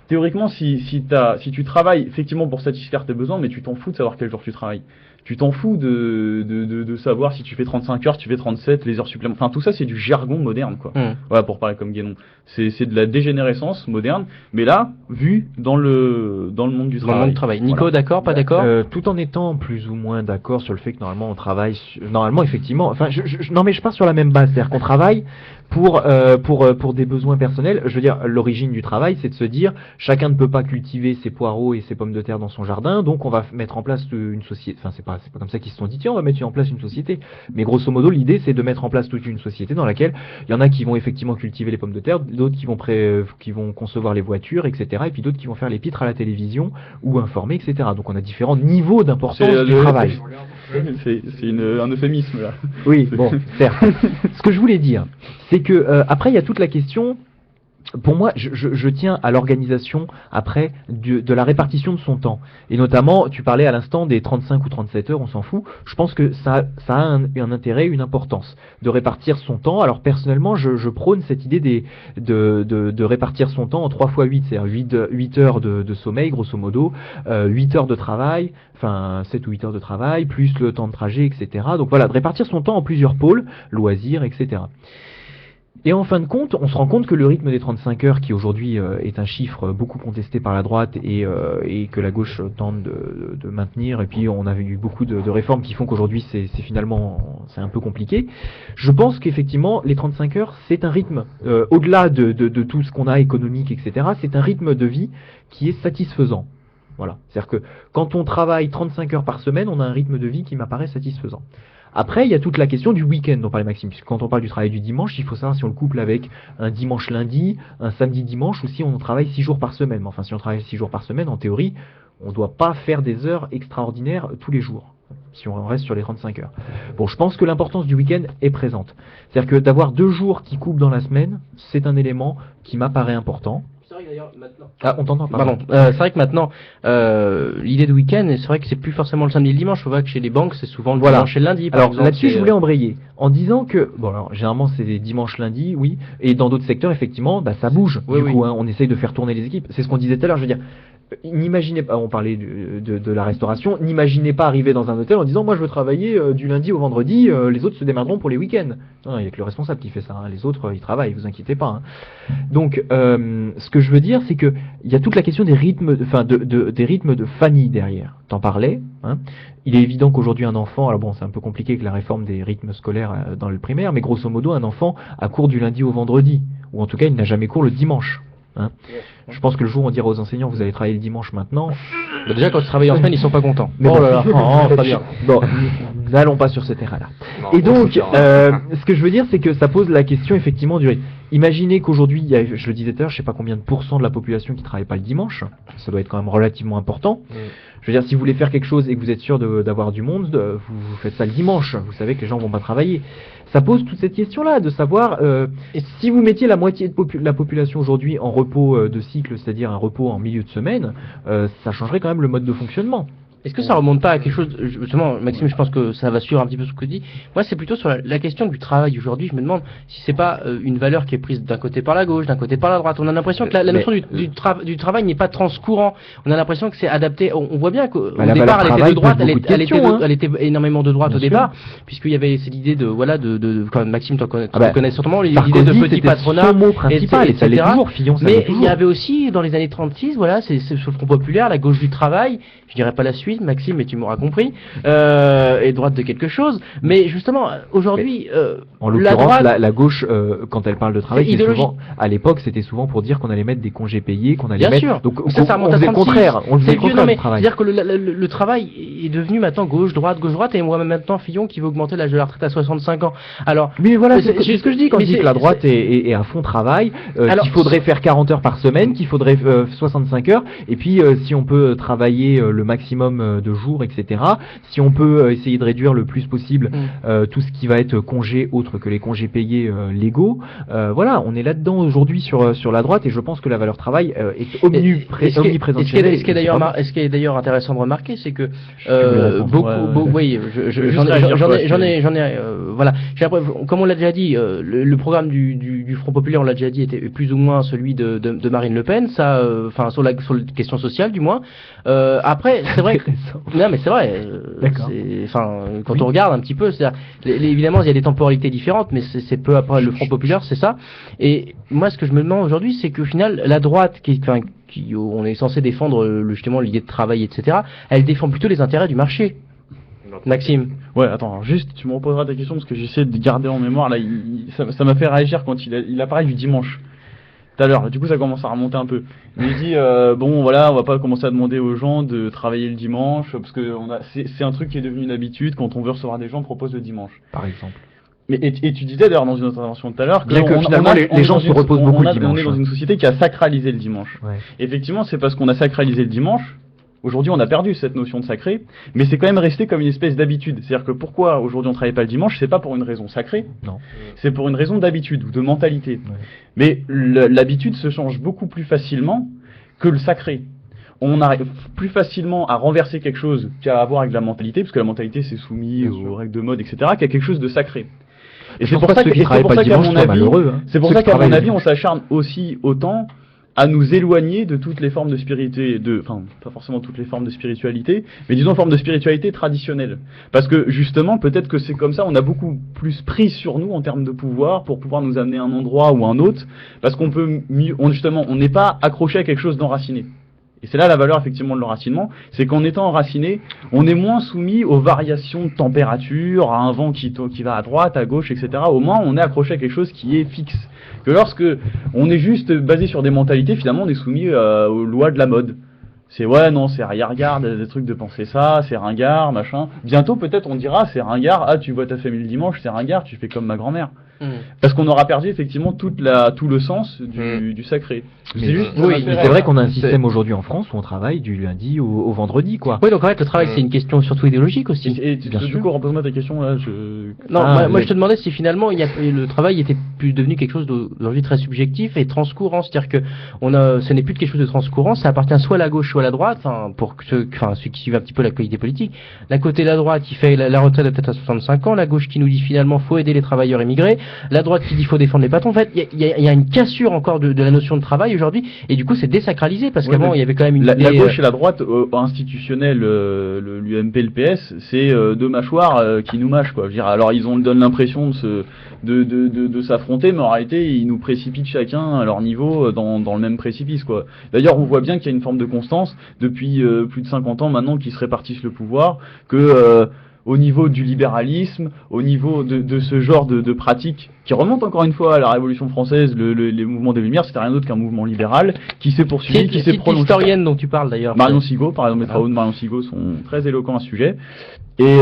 théoriquement, si tu travailles effectivement pour satisfaire tes besoins, mais tu t'en fous de savoir quel jour tu travailles. Tu t'en fous de savoir si tu fais 35 heures, si tu fais 37, les heures supplémentaires. Enfin, tout ça, c'est du jargon moderne, quoi. Voilà, pour parler comme Guénon. C'est de la dégénérescence moderne, mais là, vu dans le monde du travail. Dans le monde du travail. Nico, Voilà. d'accord, pas d'accord? Tout en étant plus ou moins d'accord sur le fait que normalement on travaille, normalement effectivement, enfin non mais je pars sur la même base, c'est-à-dire qu'on travaille pour des besoins personnels. Je veux dire, l'origine du travail, c'est de se dire chacun ne peut pas cultiver ses poireaux et ses pommes de terre dans son jardin, donc on va mettre en place une société, enfin c'est pas c'est pas comme ça qu'ils se sont dit tiens on va mettre en place une société. Mais grosso modo l'idée c'est de mettre en place toute une société dans laquelle il y en a qui vont effectivement cultiver les pommes de terre, d'autres qui vont concevoir les voitures, etc. Et puis d'autres qui vont faire les pitres à la télévision ou informer, etc. Donc on a différents niveaux d'importance du travail. C'est un euphémisme là. Oui, bon, certes. Ce que je voulais dire, c'est que après il y a toute la question. Pour moi, je tiens à l'organisation après de la répartition de son temps. Et notamment, tu parlais à l'instant des 35 ou 37 heures, on s'en fout. Je pense que ça a un intérêt, une importance de répartir son temps. Alors personnellement, je prône cette idée de répartir son temps en 3 fois 8, c'est-à-dire 8 heures de sommeil, grosso modo, 8 heures de travail, enfin 7 ou 8 heures de travail, plus le temps de trajet, etc. Donc voilà, de répartir son temps en plusieurs pôles, loisirs, etc. Et en fin de compte, on se rend compte que le rythme des 35 heures, qui aujourd'hui est un chiffre beaucoup contesté par la droite et que la gauche tente de maintenir, et puis on avait eu beaucoup de réformes qui font qu'aujourd'hui c'est un peu compliqué, je pense qu'effectivement les 35 heures c'est un rythme, au-delà de tout ce qu'on a économique, etc., c'est un rythme de vie qui est satisfaisant. Voilà. C'est-à-dire que quand on travaille 35 heures par semaine, on a un rythme de vie qui m'apparaît satisfaisant. Après, il y a toute la question du week-end dont parlait Maxime, puisque quand on parle du travail du dimanche, il faut savoir si on le couple avec un dimanche-lundi, un samedi-dimanche, ou si on travaille 6 jours par semaine. Mais enfin, si on travaille 6 jours par semaine, en théorie, on ne doit pas faire des heures extraordinaires tous les jours, si on reste sur les 35 heures. Bon, je pense que l'importance du week-end est présente. C'est-à-dire que d'avoir 2 jours qui coupent dans la semaine, c'est un élément qui m'apparaît important. C'est vrai que d'ailleurs maintenant. Ah, on t'entend, pardon. C'est vrai que maintenant, l'idée de week-end, c'est vrai que c'est plus forcément le samedi et le dimanche. On voit que chez les banques, c'est souvent le dimanche et le lundi. Par alors exemple, là-dessus, je voulais embrayer en disant que, bon, alors généralement c'est des dimanches, lundi, oui, et dans d'autres secteurs, effectivement, bah, ça bouge. Oui, du coup, hein, on essaye de faire tourner les équipes. C'est ce qu'on disait tout à l'heure. Je veux dire, n'imaginez pas, on parlait de la restauration, n'imaginez pas arriver dans un hôtel en disant moi je veux travailler du lundi au vendredi, les autres se démerderont pour les week-ends. Non, il n'y a que le responsable qui fait ça, hein. Les autres ils travaillent, vous inquiétez pas. Hein. Donc ce que je veux dire c'est que il y a toute la question des rythmes, des rythmes de famille derrière. T'en parlais, hein. Il est évident qu'aujourd'hui un enfant, alors bon c'est un peu compliqué avec la réforme des rythmes scolaires dans le primaire, mais grosso modo un enfant a cours du lundi au vendredi, ou en tout cas il n'a jamais cours le dimanche. Hein. Je pense que le jour où on dira aux enseignants vous allez travailler le dimanche maintenant. Bah déjà quand ils travaillent en semaine ils sont pas contents. Mais oh là là, oh, pas bien. Bon, n'allons pas sur ce terrain-là. Non, Et bon, donc, c'est clair. ce que je veux dire, c'est que ça pose la question effectivement du rythme. Imaginez qu'aujourd'hui, il y a, je le disais tout à l'heure, je sais pas combien de pourcents de la population qui travaille pas le dimanche. Ça doit être quand même relativement important. Je veux dire, si vous voulez faire quelque chose et que vous êtes sûr d'avoir du monde, vous faites ça le dimanche. Vous savez que les gens vont pas travailler. Ça pose toute cette question-là de savoir si vous mettiez la moitié de la population aujourd'hui en repos de cycle, c'est-à-dire un repos en milieu de semaine, ça changerait quand même le mode de fonctionnement. Est-ce que ça remonte pas à quelque chose, justement, Maxime, je pense que ça va suivre un petit peu ce que tu dis. Moi, c'est plutôt sur la question du travail aujourd'hui. Je me demande si c'est pas une valeur qui est prise d'un côté par la gauche, d'un côté par la droite. On a l'impression que la notion du travail n'est pas transcourant. On a l'impression que c'est adapté. On voit bien qu'au départ, elle était de droite, elle était énormément de droite au départ, puisqu'il y avait cette idée quand Maxime, tu connais sûrement l'idée de petit patronat, son mot principal, et ça l'est toujours, Fillon, ça l'est mais toujours. il y avait aussi, dans les années 36, voilà, c'est ce Front populaire, la gauche du travail, je dirais pas la suite, Maxime, mais tu m'auras compris, et droite de quelque chose. Mais justement, aujourd'hui, en l'occurrence, droite, la gauche, quand elle parle de travail, c'est souvent, à l'époque, c'était souvent pour dire qu'on allait mettre des congés payés, qu'on allait bien mettre. sûr. Donc, ça remonte on à faisait le 36. contraire. On faisait le contraire du travail. C'est-à-dire que le travail est devenu maintenant gauche, droite, et moi même maintenant Fillon qui veut augmenter l'âge de la retraite à 65 ans. Alors, mais voilà, c'est c'est ce que je dis quand je dis que la droite est à fond travail, qu'il faudrait faire 40 heures par semaine, qu'il faudrait 65 heures, et puis si on peut travailler le maximum de jours, etc. Si on peut essayer de réduire le plus possible tout ce qui va être congés autres que les congés payés légaux, voilà, on est là-dedans aujourd'hui sur la droite, et je pense que la valeur travail est omniprésente. Ce qui est d'ailleurs intéressant de remarquer, c'est que oui, voilà. Comme on l'a déjà dit, le programme du Front populaire, on l'a déjà dit, était plus ou moins celui de Marine Le Pen, ça, enfin sur la question sociale du moins. Après, c'est vrai que non, mais c'est vrai. Quand on regarde un petit peu, c'est-à-dire, évidemment, il y a des temporalités différentes, mais c'est peu après le Front populaire, c'est ça. Et moi, ce que je me demande aujourd'hui, c'est qu'au final, la droite, on est censé défendre justement l'idée de travail, etc., elle défend plutôt les intérêts du marché. Maxime. Ouais, attends, alors juste, tu me reposeras ta question parce que j'essaie de garder en mémoire. Là, ça m'a fait réagir quand il a parlé du dimanche. tout à l'heure. Du coup, ça commence à remonter un peu. Il dit bon, voilà, on va pas commencer à demander aux gens de travailler le dimanche parce que c'est un truc qui est devenu une habitude. Quand on veut recevoir des gens, on propose le dimanche. Par exemple. Mais et tu disais d'ailleurs dans une autre intervention tout à l'heure Bien que finalement, les gens se reposent beaucoup le dimanche. On est dans une société qui a sacralisé le dimanche. Ouais. Effectivement, c'est parce qu'on a sacralisé le dimanche. Aujourd'hui, on a perdu cette notion de sacré, mais c'est quand même resté comme une espèce d'habitude. C'est-à-dire que pourquoi aujourd'hui on travaille pas le dimanche, c'est pas pour une raison sacrée, Non. c'est pour une raison d'habitude ou de mentalité. Ouais. Mais l'habitude se change beaucoup plus facilement que le sacré. On arrive plus facilement à renverser quelque chose qu'à avoir avec la mentalité, parce que la mentalité c'est soumis Bien aux sûr. règles de mode, etc., qu'à quelque chose de sacré. Et Je pense pas que ceux qui travaillent pas le qu'à dimanche mon soient avis, malheureux, hein. c'est pour Ceux ça qui qu'à travaillent mon le avis, on dimanche. s'acharne aussi autant à nous éloigner de toutes les formes de spiritualité, enfin, pas forcément toutes les formes de spiritualité, mais disons formes de spiritualité traditionnelle. Parce que justement, peut-être que c'est comme ça, on a beaucoup plus prise sur nous en termes de pouvoir pour pouvoir nous amener à un endroit ou à un autre, parce qu'on peut mieux, justement, on n'est pas accroché à quelque chose d'enraciné. Et c'est là la valeur effectivement de l'enracinement, c'est qu'en étant enraciné, on est moins soumis aux variations de température, à un vent qui va à droite, à gauche, etc. Au moins, on est accroché à quelque chose qui est fixe. Que lorsque on est juste basé sur des mentalités, finalement, on est soumis aux lois de la mode. C'est ouais, non, c'est ringard, des trucs de penser ça, c'est ringard, machin. Bientôt, peut-être, on dira, c'est ringard, ah, tu vois ta famille le dimanche, c'est ringard, tu fais comme ma grand-mère. Parce qu'on aura perdu effectivement tout le sens du sacré. Mais C'est juste, oui, mais c'est vrai qu'on a un C'est- système aujourd'hui en France où on travaille du lundi au vendredi, quoi. Oui, donc en fait, le travail, c'est une question surtout idéologique aussi. Et Bien du sûr. coup, repose-moi ta question là. Non, Ah, moi mais- je te demandais si finalement le travail était plus devenu quelque chose d'aujourd'hui très subjectif et transcourant, c'est-à-dire que ce n'est plus quelque chose de transcourant, ça appartient soit à la gauche soit à la droite, pour ceux qui suivent un petit peu l'actualité politique. D'un côté la droite qui fait la retraite peut-être à 65 ans, la gauche qui nous dit finalement faut aider les travailleurs immigrés, la droite qui dit faut défendre les patrons. En fait, il y a une cassure encore de la notion de travail aujourd'hui et du coup c'est désacralisé parce Ouais, qu'avant mais il y avait quand même une la idée, gauche et la droite institutionnelle, l'UMP, le PS, c'est deux mâchoires qui nous mâchent quoi. Je veux dire, alors ils donnent l'impression de s'affronter, mais en réalité ils nous précipitent chacun à leur niveau dans le même précipice quoi. D'ailleurs on voit bien qu'il y a une forme de constance depuis plus de 50 ans maintenant qu'ils se répartissent le pouvoir, que au niveau du libéralisme, au niveau de ce genre de pratiques qui remonte encore une fois à la Révolution française, les mouvements des Lumières, c'était rien d'autre qu'un mouvement libéral qui s'est poursuivi, qui s'est c'est prolongé. l'historienne dont tu parles d'ailleurs. Marion Sigaud, par exemple, les travaux de Marion Sigaud sont très éloquents à ce sujet. Et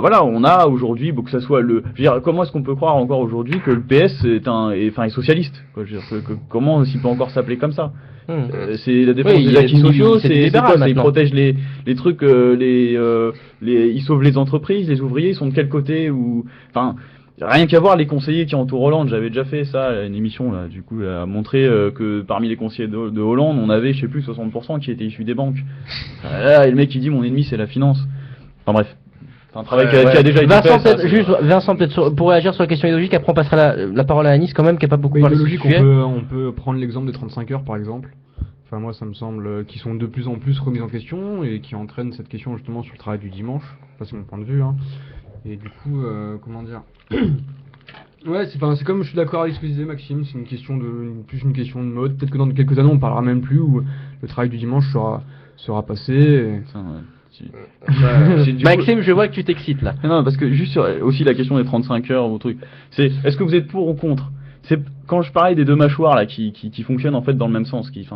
voilà, on a aujourd'hui, que ça soit je veux dire, comment est-ce qu'on peut croire encore aujourd'hui que le PS est socialiste quoi, je veux dire, comment s'il peut encore s'appeler comme ça? C'est la défense Oui, des acquis sociaux, c'est c'est libéral quoi? C'est ils maintenant. protègent les trucs, ils sauvent les entreprises, les ouvriers, ils sont de quel côté ou enfin. Rien qu'à voir les conseillers qui entourent Hollande, j'avais déjà fait ça, une émission là, du coup, à montrer que parmi les conseillers de Hollande, on avait, je sais plus, 60% qui étaient issus des banques. Là, et le mec qui dit mon ennemi c'est la finance. Enfin bref, c'est un travail qui a déjà été Vincent, fait. Vincent, peut-être pour réagir sur la question idéologique, après on passera la parole à Anis quand même, qui a pas beaucoup Oui, parlé de ce idéologique, sujet. on peut prendre l'exemple des 35 heures par exemple. Enfin, moi, ça me semble qu'ils sont de plus en plus remis en question et qui entraînent cette question justement sur le travail du dimanche. Ça, c'est mon point de vue. Hein. Et du coup, comment dire ouais, c'est comme je suis d'accord avec ce que disait Maxime, c'est plus une question de mode. Peut-être que dans quelques années, on parlera même plus où le travail du dimanche sera passé. Maxime, je vois que tu t'excites là. Non, parce que juste sur aussi la question des 35 heures ou truc, c'est est-ce que vous êtes pour ou contre? C'est quand je parlais des deux mâchoires là qui fonctionnent en fait dans le même sens, qui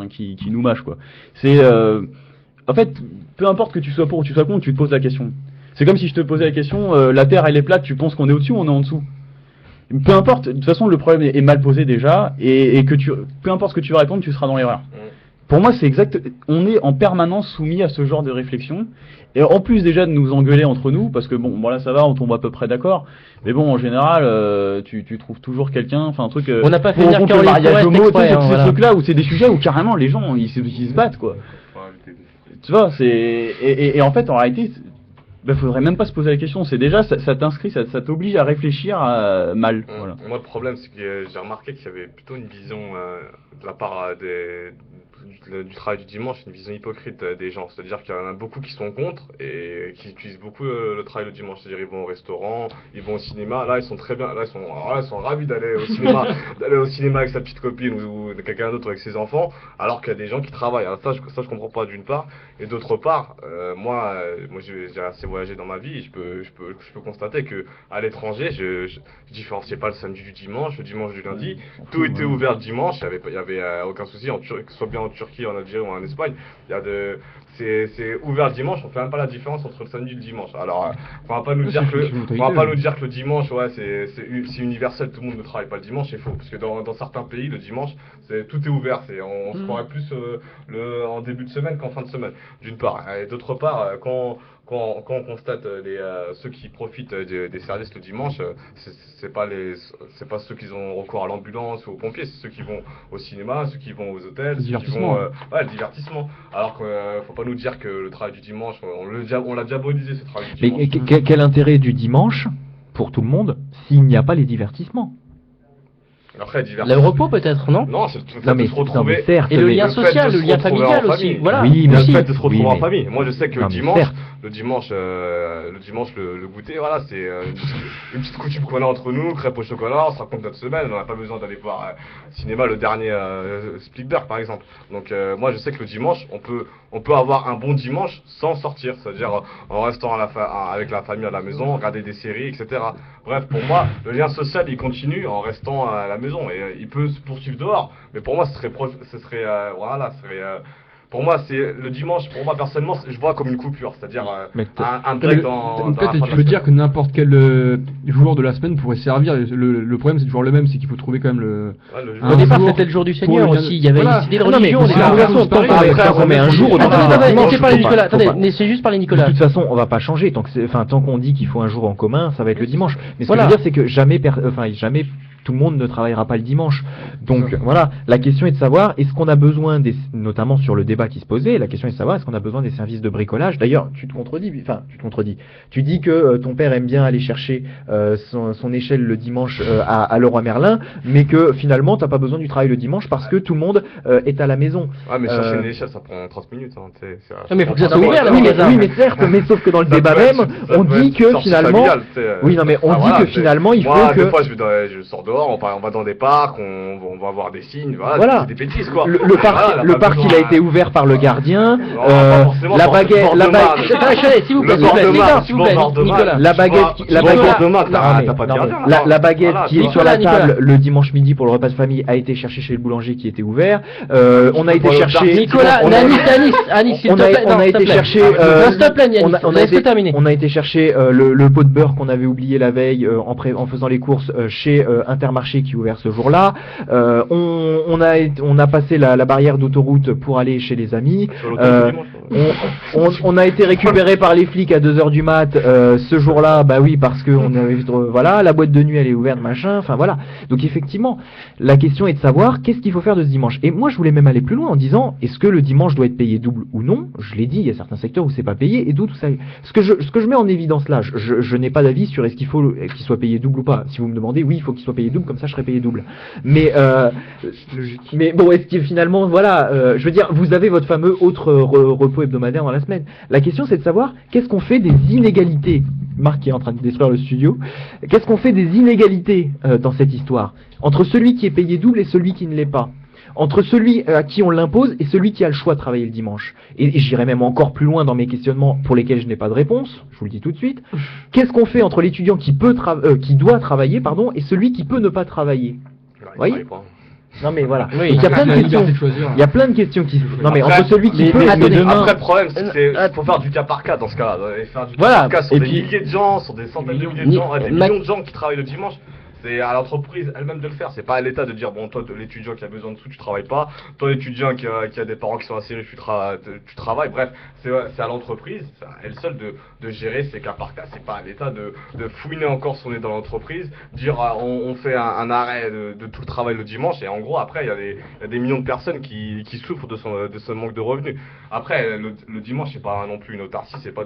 nous mâchent quoi. C'est en fait, peu importe que tu sois pour ou tu sois contre, tu te poses la question. C'est comme si je te posais la question, la Terre elle est plate, tu penses qu'on est au-dessus ou on est en dessous? Peu importe, de toute façon le problème est mal posé déjà, et peu importe ce que tu vas répondre, tu seras dans l'erreur. Pour moi c'est exact, on est en permanence soumis à ce genre de réflexion, et en plus déjà de nous engueuler entre nous, parce que bon voilà ça va, on tombe à peu près d'accord, mais bon en général tu trouves toujours quelqu'un, enfin un truc... On n'a pas fait pour venir rompre Caroline le mariage Forest homo, tu sais, exprès, hein, ces voilà. trucs-là où c'est des sujets où carrément les gens ils se battent quoi. Tu vois, et en fait en réalité... faudrait même pas se poser la question, c'est déjà, ça t'inscrit, ça t'oblige à réfléchir mal. Voilà. Moi, le problème, c'est que j'ai remarqué qu'il y avait plutôt une vision de la part du travail du dimanche, une vision hypocrite des gens. C'est-à-dire qu'il y en a beaucoup qui sont contre et qui utilisent beaucoup le travail le dimanche. C'est-à-dire ils vont au restaurant, ils vont au cinéma. Là, ils sont très bien. Là, ils sont ravis d'aller au cinéma, avec sa petite copine ou quelqu'un d'autre avec ses enfants, alors qu'il y a des gens qui travaillent. Alors ça, je comprends pas d'une part. Et d'autre part, moi, j'ai assez voyagé dans ma vie. Et je peux constater que à l'étranger, je différenciais pas le samedi du dimanche, le dimanche du lundi. Tout était ouvert le dimanche. Il y avait aucun souci, que ce soit bien en Turquie, en Algérie ou en Espagne. C'est ouvert le dimanche. On fait même pas la différence entre le samedi et le dimanche. Alors, on va pas nous dire que le dimanche, ouais, c'est universel. Tout le monde ne travaille pas le dimanche. C'est faux, parce que dans certains pays, le dimanche, tout est ouvert. On se croirait plus en début de semaine qu'en fin de semaine. D'une part, et d'autre part, quand on constate ceux qui profitent des services le dimanche, c'est pas ceux qui ont recours à l'ambulance ou aux pompiers, c'est ceux qui vont au cinéma, ceux qui vont aux hôtels, ceux qui vont le divertissement. Alors qu'il faut pas nous dire que le travail du dimanche, on l'a diabolisé ce travail du dimanche. Mais quel intérêt du dimanche pour tout le monde s'il n'y a pas les divertissements? Après, le repos peut-être, non? Non, c'est tout de se retrouver. Certes, et le lien social, le lien familial aussi. Voilà. Oui, le fait de se retrouver en famille. Moi, je sais que le dimanche, le goûter, voilà, c'est une petite coutume qu'on a entre nous, crêpes au chocolat, on se raconte notre semaine, on n'a pas besoin d'aller voir cinéma, le dernier Spielberg par exemple. Donc moi, je sais que le dimanche, on peut avoir un bon dimanche sans sortir, c'est-à-dire en restant avec la famille à la maison, regarder des séries, etc. Bref, pour moi, le lien social, il continue en restant à la maison et il peut se poursuivre dehors. Mais pour moi, pour moi, c'est le dimanche. Pour moi, personnellement, je vois comme une coupure, c'est-à-dire un break dans peut-être la fin tu de peux la dire que n'importe quel jour de la semaine pourrait servir. Le problème, c'est toujours le même, c'est qu'il faut trouver quand même le. semaine. Au départ, jour c'était le jour du Seigneur pour le- aussi. Il y avait voilà. une idée de Non, mais religion. de au toute départ. façon, pareil, tant qu'on met un jour, Laissez parler Nicolas. Attendez, Attendez, laissez juste parler de Nicolas. toute façon, on va pas changer. Tant qu'on dit qu'il faut un jour en commun, ça va être le dimanche. Mais ce Voilà. que je veux dire, c'est que jamais tout le monde ne travaillera pas le dimanche. Donc voilà, la question est de savoir, est-ce qu'on a besoin, notamment sur le débat qui se posait, la question est de savoir, est-ce qu'on a besoin des services de bricolage? D'ailleurs, tu te contredis. Tu dis que ton père aime bien aller chercher son échelle le dimanche à Leroy Merlin, mais que finalement, t'as pas besoin du travail le dimanche parce que tout le monde est à la maison. Ouais, mais chercher une échelle, ça prend 30 minutes. Hein, mais il faut que ça soit Oui, ouvert, le oui, magasin. mais certes, mais sauf que dans le débat même, on dit que finalement, oui, non, mais on dit que finalement, il faut que des fois, je sors dehors, on va dans des parcs, on va voir des signes, voilà. C'est des bêtises quoi. Le parc, il a été ouvert par le gardien. La baguette, S'il vous plaît, Nicolas. la baguette qui est sur la table le dimanche midi pour le repas de famille a été cherchée chez le boulanger qui était ouvert. On a été chercher. Nicolas, Anis, s'il te plaît. On a été chercher. S'il te plaît, Anis. On a été chercher le pot de beurre qu'on avait oublié la veille en faisant les courses chez Intermarché qui est ouvert ce jour-là. On a passé la barrière d'autoroute pour aller chez les amis. On a été récupéré par les flics à 2h du mat ce jour-là, bah oui, parce que on avait voilà, la boîte de nuit elle est ouverte, machin, enfin voilà. Donc effectivement, la question est de savoir qu'est-ce qu'il faut faire de ce dimanche. Et moi je voulais même aller plus loin en disant est-ce que le dimanche doit être payé double ou non? Je l'ai dit, il y a certains secteurs où c'est pas payé et d'autres où ça. Ce que je mets en évidence là, je n'ai pas d'avis sur est-ce qu'il faut qu'il soit payé double ou pas. Si vous me demandez, oui, il faut qu'il soit payé double, comme ça je serai payé double. Mais bon, est-ce que finalement, voilà, je veux dire, vous avez votre fameux autre repos hebdomadaire dans la semaine. La question c'est de savoir qu'est-ce qu'on fait des inégalités. Marc qui est en train de détruire le studio. Qu'est-ce qu'on fait des inégalités dans cette histoire entre celui qui est payé double et celui qui ne l'est pas? Entre celui à qui on l'impose et celui qui a le choix de travailler le dimanche. Et j'irai même encore plus loin dans mes questionnements pour lesquels je n'ai pas de réponse, je vous le dis tout de suite. Qu'est-ce qu'on fait entre l'étudiant qui doit travailler, et celui qui peut ne pas travailler? Vous voyez? Non mais voilà. Oui, il y a plein de questions. Il y a plein de questions qui. Non mais entre celui qui peut. Après, le problème, c'est qu'il faut faire du cas par cas dans ce cas-là. Faire du cas par cas sur des milliers de gens, sur des centaines de milliers de gens, des millions de gens qui travaillent le dimanche. C'est à l'entreprise elle-même de le faire. C'est pas à l'État de dire bon, toi l'étudiant qui a besoin de sous, tu travailles pas. Toi l'étudiant qui a des parents qui sont assez riches, tu travailles. Bref, c'est à l'entreprise, c'est à elle seule de gérer ces cas par cas. C'est pas à l'État de fouiner encore son nez dans l'entreprise, dire on fait un arrêt de tout le travail le dimanche et en gros après il y a des millions de personnes qui souffrent de ce manque de revenus. Après le dimanche c'est pas non plus une autarcie, c'est pas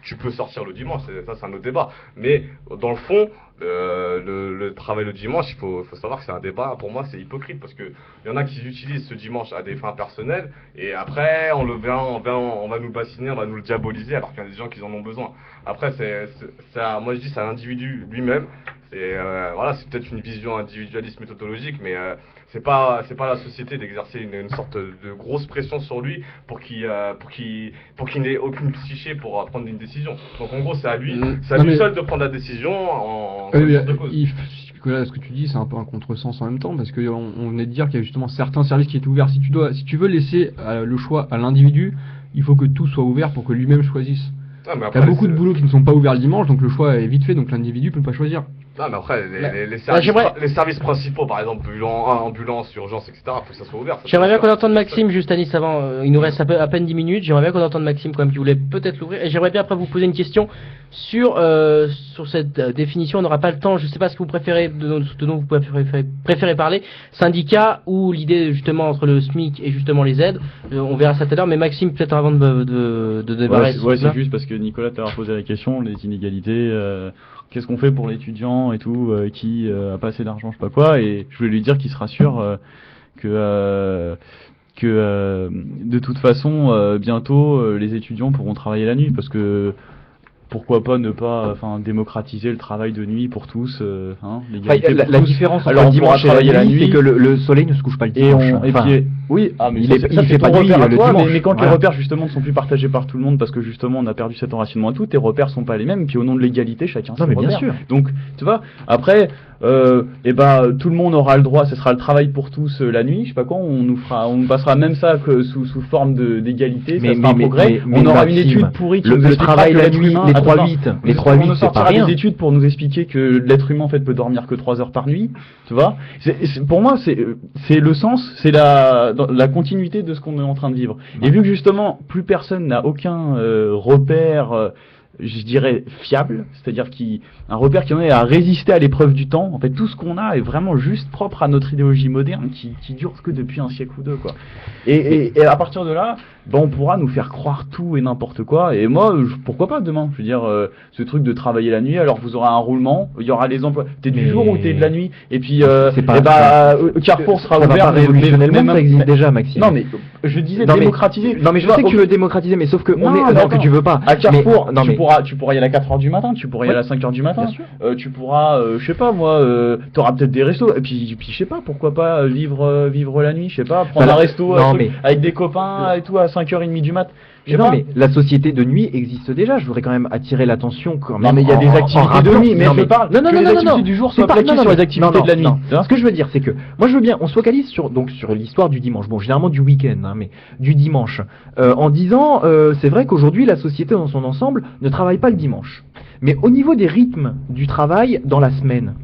tu peux sortir le dimanche, ça c'est un autre débat. Mais dans le fond, le travail le dimanche, il faut savoir que c'est un débat, pour moi c'est hypocrite, parce que il y en a qui utilisent ce dimanche à des fins personnelles, et après on va nous bassiner, on va nous le diaboliser, alors qu'il y a des gens qui en ont besoin. Après moi je dis c'est à l'individu lui-même, voilà, c'est peut-être une vision individualiste méthodologique, mais c'est pas la société d'exercer une sorte de grosse pression sur lui pour qu'il n'ait aucune psyché pour prendre une décision. Donc en gros c'est à lui seul de prendre la décision en connaissance de cause. Là, ce que tu dis, c'est un peu un contresens en même temps, parce qu'on venait de dire qu'il y a justement certains services qui étaient ouverts. Si tu veux laisser le choix à l'individu, il faut que tout soit ouvert pour que lui-même choisisse. Ah, il y a beaucoup de boulots qui ne sont pas ouverts le dimanche, donc le choix est vite fait, donc l'individu peut pas choisir. Non, mais après, les services principaux, par exemple, ambulance, urgence, etc., il faut que ça soit ouvert. J'aimerais bien qu'on entende Maxime, juste Anis, avant, il nous reste à peine 10 minutes, j'aimerais bien qu'on entende Maxime quand même, qui voulait peut-être l'ouvrir, et j'aimerais bien après vous poser une question sur cette définition, on n'aura pas le temps, je sais pas ce que vous préférez, de dont vous préférez parler, syndicat ou l'idée justement entre le SMIC et justement les aides, on verra ça tout à l'heure, mais Maxime, peut-être avant de démarrer. Ouais, c'est juste parce que Nicolas t'a posé la question, les inégalités, qu'est-ce qu'on fait pour l'étudiant et tout, qui a pas assez d'argent, je sais pas quoi, et je voulais lui dire qu'il se rassure que de toute façon bientôt les étudiants pourront travailler la nuit, parce que pourquoi pas ne pas démocratiser le travail de nuit pour tous, l'égalité pour la tous. différence entre Alors le on pourra dimanche et travailler la nuit, c'est que le soleil ne se couche pas le dimanche. Oui, mais il ça fait c'est pas ton de nuit repère à le toi, dimanche. mais quand Voilà. les repères justement ne sont plus partagés par tout le monde parce que justement on a perdu cet enracinement et tout, tes repères sont pas les mêmes, puis au nom de l'égalité chacun ses mais bien repères. sûr. Donc tu vois, après tout le monde aura le droit, ce sera le travail pour tous la nuit, je sais pas quoi, on passera même ça que sous forme d'égalité, ça sera un progrès. On aura une étude pourrie qui nous le expliquera travail que la l'être nuit, humain- les Attends, 3-8, les 3-8 on nous c'est pas sortira rien. des études pour nous expliquer que l'être humain en fait peut dormir que 3 heures par nuit, tu vois. Pour moi c'est le sens, c'est la continuité de ce qu'on est en train de vivre. Et vu que justement plus personne n'a aucun repère je dirais fiable, c'est-à-dire un repère qui en est à résister à l'épreuve du temps. En fait, tout ce qu'on a est vraiment juste propre à notre idéologie moderne qui dure que depuis un siècle ou deux, quoi. Et à partir de là, on pourra nous faire croire tout et n'importe quoi. Et moi, pourquoi pas demain? Je veux dire, ce truc de travailler la nuit, alors vous aurez un roulement, il y aura les emplois. T'es du jour ou t'es de la nuit? Et puis, Carrefour sera ça va ouvert. pas révolutionnellement, ça existe déjà, Maxime. Non, mais je disais Non, mais- démocratiser. Non mais je sais que tu veux démocratiser, mais sauf que que tu veux pas. À Carrefour, Mais- tu pourras y aller à 4h du matin, tu pourras y aller à 5h du matin, Bien sûr. tu pourras, je sais pas moi, t'auras peut-être des restos, et puis je sais pas, pourquoi pas vivre la nuit, je sais pas, prendre Bah, un resto non, mais- avec des copains et tout à 5h30 du mat. Je sais Non pas. mais la société de nuit existe déjà, je voudrais quand même attirer l'attention quand même. Non mais il y a des en activités de rappelant- nuit, mais non, je parle que les activités du jour soient plaquées sur les activités de la nuit. non. Tu vois. Ce que je veux dire c'est que moi je veux bien, on se focalise sur l'histoire du dimanche, bon généralement du week-end, mais du dimanche, en disant c'est vrai qu'aujourd'hui la société dans son ensemble ne travaille pas le dimanche. Mais au niveau des rythmes du travail dans la semaine,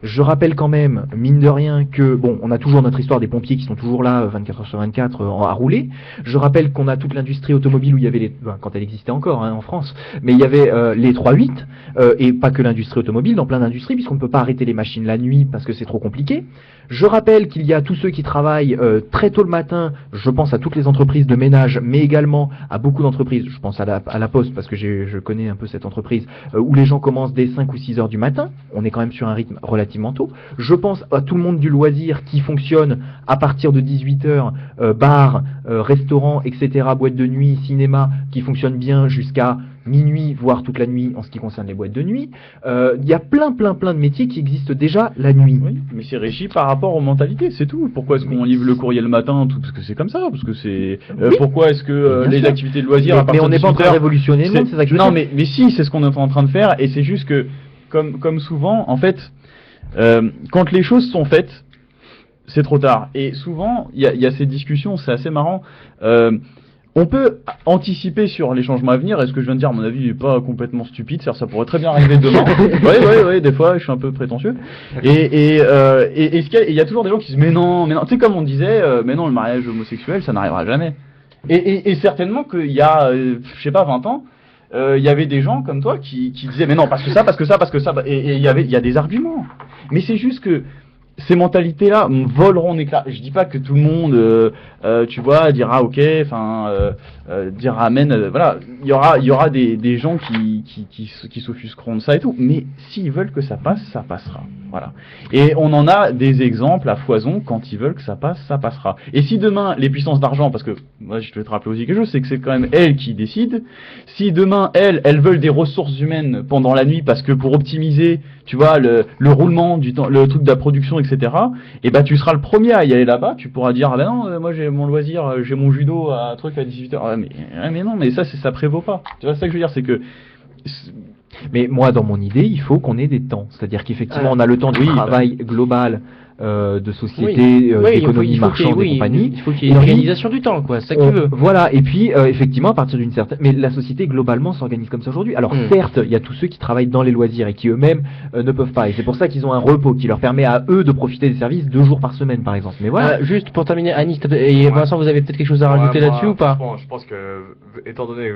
je rappelle quand même, mine de rien, que bon, on a toujours notre histoire des pompiers qui sont toujours là 24h sur 24 à rouler. Je rappelle qu'on a toute l'industrie automobile où il y avait quand elle existait encore en France, mais il y avait les 3-8 et pas que l'industrie automobile, dans plein d'industries puisqu'on ne peut pas arrêter les machines la nuit parce que c'est trop compliqué. Je rappelle qu'il y a tous ceux qui travaillent très tôt le matin, je pense à toutes les entreprises de ménage, mais également à beaucoup d'entreprises, je pense à la Poste parce que je connais un peu cette entreprise, où les gens commencent dès 5 ou 6 heures du matin, on est quand même sur un rythme relativement tôt. Je pense à tout le monde du loisir qui fonctionne à partir de 18 heures, bars, restaurants, etc., boîtes de nuit, cinéma, qui fonctionnent bien jusqu'à minuit, voire toute la nuit en ce qui concerne les boîtes de nuit. Il y a plein de métiers qui existent déjà la nuit. Oui, mais c'est régi par rapport aux mentalités, c'est tout. Pourquoi est-ce qu'on livre le courrier le matin, tout parce que c'est comme ça, parce que c'est. Oui. Pourquoi est-ce que Bien les sûr. activités de loisirs à Mais partir on de n'est pas en train de 18 heures, révolutionner le monde, c'est ça que je veux non, dire. mais si, c'est ce qu'on est en train de faire, et c'est juste que, comme souvent, en fait, quand les choses sont faites, c'est trop tard. Et souvent, il y a ces discussions, c'est assez marrant. On peut anticiper sur les changements à venir, et ce que je viens de dire, à mon avis, n'est pas complètement stupide, c'est-à-dire ça pourrait très bien arriver demain. Ouais, des fois, je suis un peu prétentieux. Et il y a toujours des gens qui disent, mais non, tu sais, comme on disait, mais non, le mariage homosexuel, ça n'arrivera jamais. Et certainement qu'il y a, je sais pas, 20 ans, il y avait des gens comme toi qui disaient, mais non, parce que ça, et il y a des arguments. Mais c'est juste que, ces mentalités-là voleront en éclats. Je dis pas que tout le monde, tu vois, dira ok, dira amen. Voilà, il y aura des gens qui s'offusqueront de ça et tout. Mais s'ils veulent que ça passe, ça passera. Voilà. Et on en a des exemples à foison. Quand ils veulent que ça passe, ça passera. Et si demain les puissances d'argent, parce que moi je vais te rappeler aussi quelque chose, c'est que c'est quand même elles qui décident. Si demain elles veulent des ressources humaines pendant la nuit, parce que pour optimiser, tu vois, le roulement du temps, le truc de la production, etc. Et ben tu seras le premier à y aller là-bas. Tu pourras dire ah ben non, moi j'ai mon loisir, j'ai mon judo à 18h. Ah, mais non, mais ça prévaut pas. Tu vois, c'est ça que je veux dire, c'est que Mais moi, dans mon idée, il faut qu'on ait des temps. C'est-à-dire qu'effectivement, on a le temps du travail global de société, d'économie marchande et compagnie. Il faut qu'il y ait une organisation du temps, quoi. C'est ça que tu veux. Voilà. Et puis, effectivement, à partir d'une certaine... Mais la société, globalement, s'organise comme ça aujourd'hui. Alors, certes, il y a tous ceux qui travaillent dans les loisirs et qui eux-mêmes ne peuvent pas. Et c'est pour ça qu'ils ont un repos qui leur permet à eux de profiter des services 2 jours par semaine, par exemple. Mais voilà. Juste pour terminer, Anis et Vincent, vous avez peut-être quelque chose à rajouter là-dessus ou pas? Je pense que, étant donné,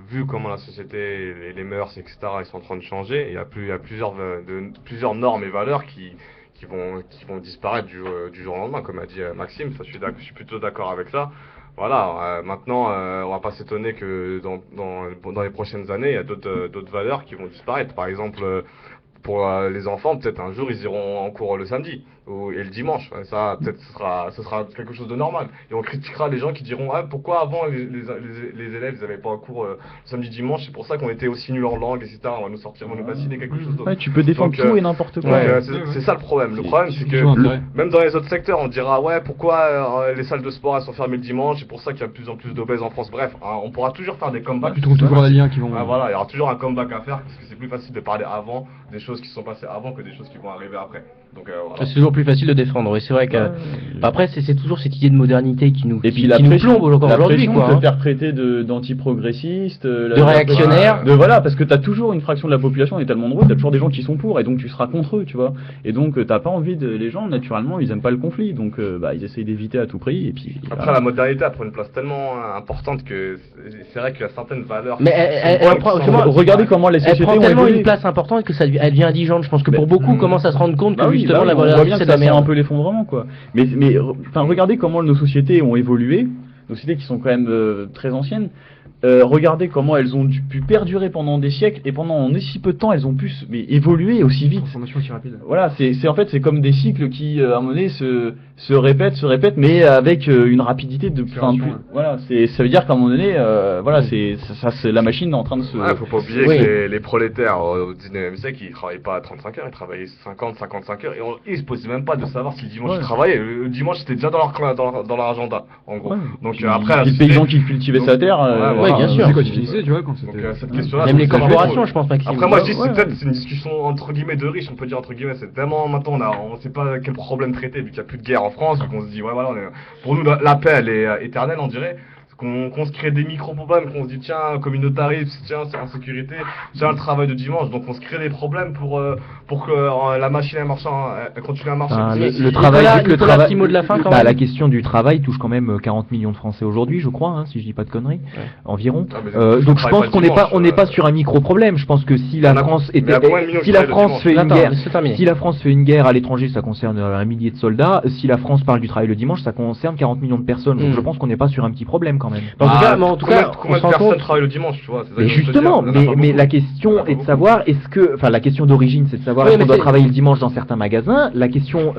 vu comment la société, les mœurs, etc., ils sont en train de changer, il y a plusieurs normes et valeurs qui vont disparaître du jour au lendemain, comme a dit Maxime. Ça, je suis plutôt d'accord avec ça. Voilà, maintenant, on va pas s'étonner que dans les prochaines années, il y a d'autres valeurs qui vont disparaître. Par exemple, pour les enfants, peut-être un jour, ils iront en cours le samedi et le dimanche. Ça, peut-être, ce sera quelque chose de normal. Et on critiquera les gens qui diront pourquoi avant les élèves, ils n'avaient pas un cours le samedi, dimanche. C'est pour ça qu'on était aussi nuls en langue, etc. On va nous bassiner quelque chose d'autre. Ouais, tu peux défendre tout et n'importe quoi. C'est ça le problème. Le problème, c'est que même dans les autres secteurs, on dira pourquoi les salles de sport elles sont fermées le dimanche. C'est pour ça qu'il y a de plus en plus d'obèses en France. Bref, on pourra toujours faire des comebacks. Tu trouves toujours des liens qui vont. Voilà, il y aura toujours un comeback à faire parce que c'est plus facile de parler avant des choses qui sont passées avant que des choses qui vont arriver après. Donc, voilà. C'est toujours plus facile de défendre. Oui, c'est vrai que après c'est toujours cette idée de modernité qui nous plombe encore aujourd'hui, quoi. De faire traiter d'antiprogressistes, de réactionnaires, voilà, parce que t'as toujours une fraction de la population, on est tellement nombreux, t'as toujours des gens qui sont pour, et donc tu seras contre eux, tu vois. Et donc t'as pas envie les gens naturellement, ils aiment pas le conflit, donc ils essayent d'éviter à tout prix. Et puis après la modernité elle prend une place tellement importante que c'est vrai qu'il y a certaines valeurs. Mais elle prend, regardez comment les sociétés ont tellement une place importante que elle devient indigente. Je pense que pour beaucoup commencent à se rendre compte que justement la modernité c'est de la merde. Un peu l'effondrement, quoi. Mais regardez comment nos sociétés ont évolué, nos sociétés qui sont quand même très anciennes. Regardez comment elles ont pu perdurer pendant des siècles et pendant si peu de temps elles ont pu évoluer aussi vite. Transformation aussi rapide. Voilà, c'est comme des cycles qui à un moment donné se répètent, mais avec une rapidité de plus. Voilà, ça veut dire qu'à un moment donné, voilà, c'est la machine est en train de se. Faut pas oublier que les prolétaires au 19e siècle, ils travaillaient pas à 35 heures, ils travaillaient 55 heures et ils se posaient même pas de savoir si le dimanche ils travaillaient. Le dimanche c'était déjà dans leur agenda, en gros. Donc après, les paysans qui cultivaient sa terre. Bien sûr. C'est quoi tu finissais, tu vois, quand c'était. Cette question-là, même les corporations, je pense, Maxime. Après, moi, je dis, c'est une discussion entre guillemets de riches, on peut dire entre guillemets. C'est tellement maintenant, on sait pas quel problème traiter, vu qu'il n'y a plus de guerre en France, vu qu'on se dit, voilà, pour nous, la paix, elle est éternelle, on dirait. Qu'on se crée des micro-problèmes, qu'on se dit tiens, communautarisme, tiens, c'est insécurité, tiens, le travail de dimanche, donc on se crée des problèmes pour que la machine elle continue à marcher. Le travail, petit mot de la fin quand même. La question du travail touche quand même 40 millions de Français aujourd'hui, je crois, si je dis pas de conneries, environ. Donc je pense qu'on n'est pas sur un micro-problème. Je pense que si la France fait une guerre à l'étranger, ça concerne 1 millier de soldats. Si la France parle du travail le dimanche, ça concerne 40 millions de personnes. Donc je pense qu'on n'est pas sur un petit problème. Quand même. En tout cas, combien de personnes travaillent le dimanche, tu vois? Mais justement, mais la question est de savoir, la question d'origine, c'est de savoir est-ce qu'on doit travailler le dimanche dans certains magasins. La question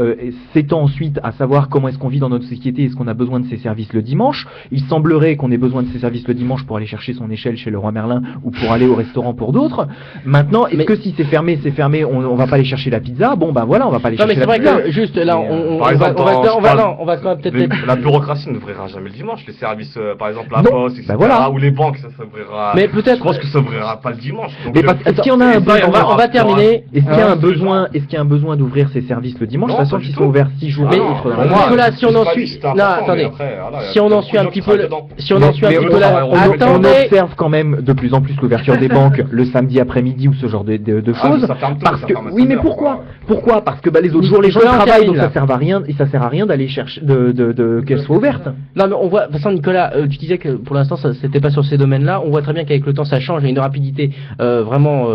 s'étend ensuite à savoir comment est-ce qu'on vit dans notre société, est-ce qu'on a besoin de ces services le dimanche. Il semblerait qu'on ait besoin de ces services le dimanche pour aller chercher son échelle chez le Roi Merlin ou pour aller au restaurant pour d'autres. Maintenant, est-ce que si c'est fermé, on va pas aller chercher la pizza? Bon, voilà, on va pas aller chercher la pizza. C'est vrai que juste là, on va quand même peut-être. La bureaucratie n'ouvrira jamais le dimanche. Les services par exemple la poste, etc. Ou les banques, ça s'ouvrira. Mais peut-être. Je pense que ça s'ouvrira pas le dimanche. Mais est-ce qu'il y en a un besoin? On va terminer. Est-ce qu'il y a un besoin? Est-ce qu'il y a un besoin d'ouvrir ces services le dimanche? De toute façon, qu'ils sont ouverts 6 jours. Mais Nicolas, si on en suit, non, attendez. Si on en suit un petit peu, on observe quand même de plus en plus l'ouverture des banques le samedi après-midi ou ce genre de choses. Parce que oui, mais pourquoi? Parce que les autres jours les gens travaillent, donc ça sert à rien d'aller chercher qu'elles soient ouvertes. Non, mais on voit. De toute façon, Nicolas, tu disais que pour l'instant c'était pas sur ces domaines-là. On voit très bien qu'avec le temps ça change, il y a une rapidité vraiment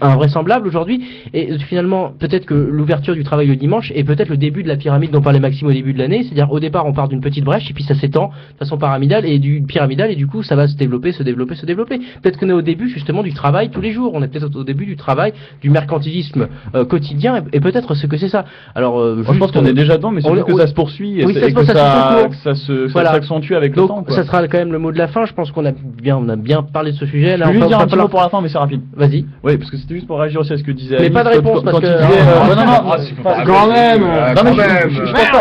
invraisemblable aujourd'hui. Et finalement, peut-être que l'ouverture du travail le dimanche est peut-être le début de la pyramide dont parlait Maxime au début de l'année. C'est-à-dire au départ on part d'une petite brèche et puis ça s'étend de façon pyramidale et du coup ça va se développer. Peut-être qu'on est au début justement du travail tous les jours. On est peut-être au début du travail, du mercantilisme quotidien et peut-être ce que c'est ça. Alors je pense qu'on est déjà dedans, mais surtout que ça se poursuit et que ça s'accentue avec le temps. Donc ça sera quand même le mot de la fin. Je pense qu'on a bien parlé de ce sujet. Je vais juste dire un petit mot pour la fin, mais c'est rapide. Vas-y. Oui, parce que c'était juste pour réagir aussi à ce que disait Alice. Mais pas de réponse parce que... Quand même.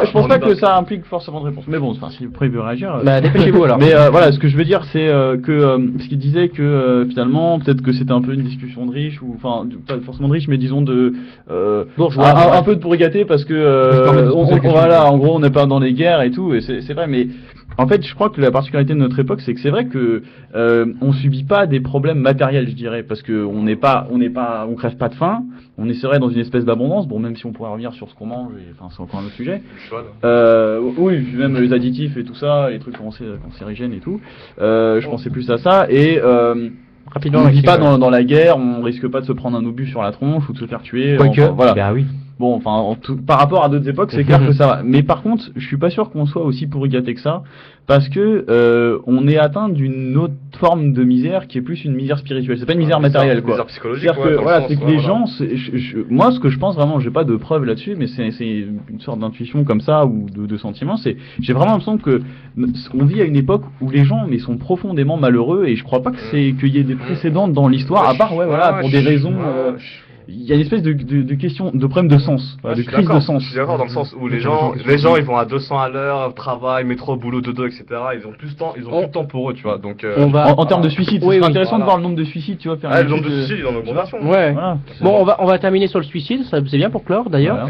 Je pense pas que ça implique forcément de réponse. Mais bon, si après il veut réagir... Bah dépêchez-vous alors. Mais voilà, ce que je veux dire, c'est que ce qu'il disait que finalement, peut-être que c'était un peu une discussion de riches, ou enfin, pas forcément de riches, mais disons de... un peu de pourri gâté, parce que voilà, en gros, on n'est pas dans les guerres et tout, et c'est vrai, mais... En fait, je crois que la particularité de notre époque, c'est que c'est vrai que on subit pas des problèmes matériels, je dirais, parce que on crève pas de faim, on est dans une espèce d'abondance. Bon, même si on pourrait revenir sur ce qu'on mange, enfin c'est encore un autre sujet. Oui, même les additifs et tout ça, les trucs cancérigènes et tout. Je pensais plus à ça et rapidement, on ne vit pas dans la guerre, on risque pas de se prendre un obus sur la tronche ou de se faire tuer. Voilà. Bah oui. Bon, enfin, par rapport à d'autres époques, c'est clair que ça va. Mais par contre, je suis pas sûr qu'on soit aussi pourri gâté que ça, parce que on est atteint d'une autre forme de misère qui est plus une misère spirituelle. C'est pas une misère matérielle, quoi. Une misère psychologique. C'est que les gens, moi, ce que je pense vraiment, j'ai pas de preuves là-dessus, mais c'est une sorte d'intuition comme ça ou de sentiment. J'ai vraiment l'impression que on vit à une époque où les gens sont profondément malheureux, et je crois pas qu'il y ait des précédents dans l'histoire, à part pour des raisons. Il y a une espèce de question, de problème de sens, de crise de sens. Je suis d'accord dans le sens où les gens ils vont à 200 à l'heure, travail, métro, boulot, dodo, etc. Ils ont plus de temps, plus de temps pour eux, tu vois. Donc en termes de suicide, c'est intéressant de voir le nombre de suicides, tu vois. Le nombre de suicides est en augmentation. Ouais. Voilà. Bon, on va terminer sur le suicide, c'est bien pour clore d'ailleurs.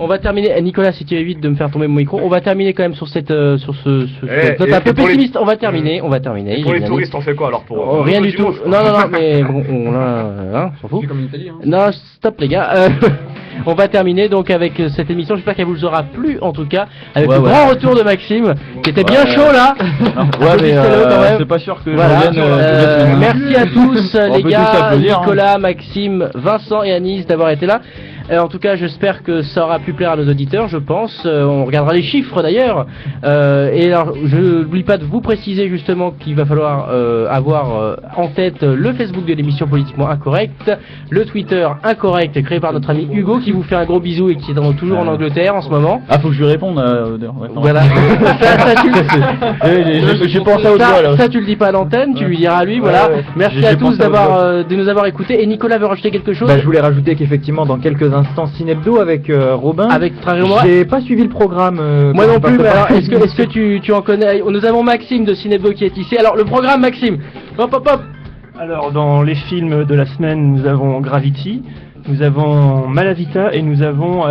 On va terminer. Nicolas, si tu évites de me faire tomber mon micro, on va terminer quand même sur cette note un peu pessimiste. On va terminer. Pour les touristes, on fait quoi alors pour rien du tout. Non, mais bon. On s'en fout. Comme l'Italie, hein. Non, stop les gars. On va terminer donc avec cette émission. J'espère qu'elle vous aura plu en tout cas. Avec le grand retour de Maxime, qui était bien chaud là. Mais c'est pas sûr que. Voilà. Merci à tous les gars, Nicolas, Maxime, Vincent et Anis d'avoir été là. En tout cas, j'espère que ça aura pu plaire à nos auditeurs, je pense. On regardera les chiffres d'ailleurs. Et alors, je n'oublie pas de vous préciser justement qu'il va falloir avoir en tête le Facebook de l'émission Politiquement Incorrect, le Twitter Incorrect créé par notre ami Hugo qui vous fait un gros bisou et qui est toujours en Angleterre en ce moment. Ah, faut que je lui réponde. Voilà. J'ai pensé à autre chose. Ça, tu le dis pas à l'antenne, tu lui diras à lui. Voilà. Merci à tous de nous avoir écoutés. Et Nicolas veut rajouter quelque chose. Je voulais rajouter qu'effectivement, dans quelques instants, Cinebdo avec Robin. Avec Traré-moi. J'ai pas suivi le programme. Moi non plus, mais alors est-ce que tu en connais? Nous avons Maxime de Cinebdo qui est ici. Alors le programme, Maxime. Hop. Alors dans les films de la semaine, nous avons Gravity, nous avons Malavita et nous avons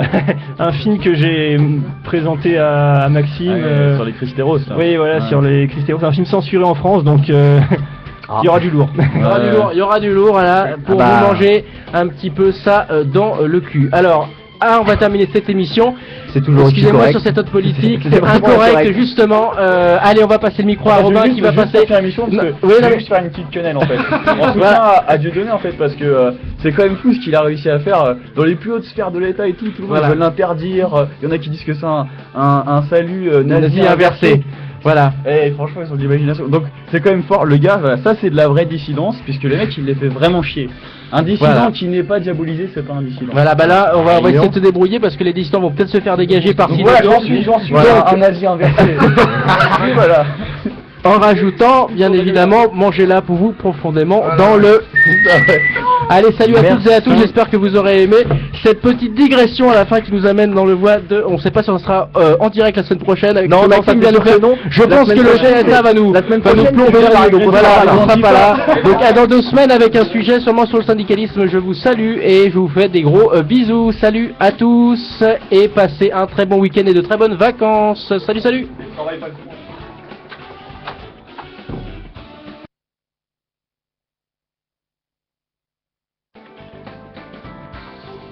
un film que j'ai présenté à Maxime. Sur les Cristeros. Oui, voilà, sur les Cristeros. Un film censuré en France, donc... Il y aura du lourd. Il y aura du lourd, voilà, pour vous manger un petit peu ça dans le cul. Alors, on va terminer cette émission. C'est toujours excusez-moi sur cette note politique, c'est incorrect justement. Allez, on va passer le micro à Robin qui va passer. Je vais juste faire une petite quenelle en fait. En soutien à Dieudonné en fait, parce que c'est quand même fou ce qu'il a réussi à faire dans les plus hautes sphères de l'État et tout. Tout le monde veut l'interdire. Il y en a qui disent que c'est un salut nazi inversé. Voilà. Et franchement, ils ont de l'imagination. Donc, c'est quand même fort. Le gars, ça c'est de la vraie dissidence, puisque le mec, il les fait vraiment chier. Un dissident qui n'est pas diabolisé, c'est pas un dissident. Voilà, là, on va essayer de se débrouiller parce que les dissidents vont peut-être se faire dégager par ci. Voilà, j'en suis un nazi inversé. Voilà. En rajoutant, bien évidemment, mangez-la pour vous profondément dans le... Allez, salut à toutes et à tous, j'espère que vous aurez aimé cette petite digression à la fin qui nous amène dans le voie de... On ne sait pas si on sera en direct la semaine prochaine avec Maxime vient nous faire. Je pense que le GSA va nous plomber là, donc voilà, on sera pas là. Donc dans 2 semaines avec un sujet sûrement sur le syndicalisme, je vous salue et je vous fais des gros bisous. Salut à tous et passez un très bon week-end et de très bonnes vacances. Salut.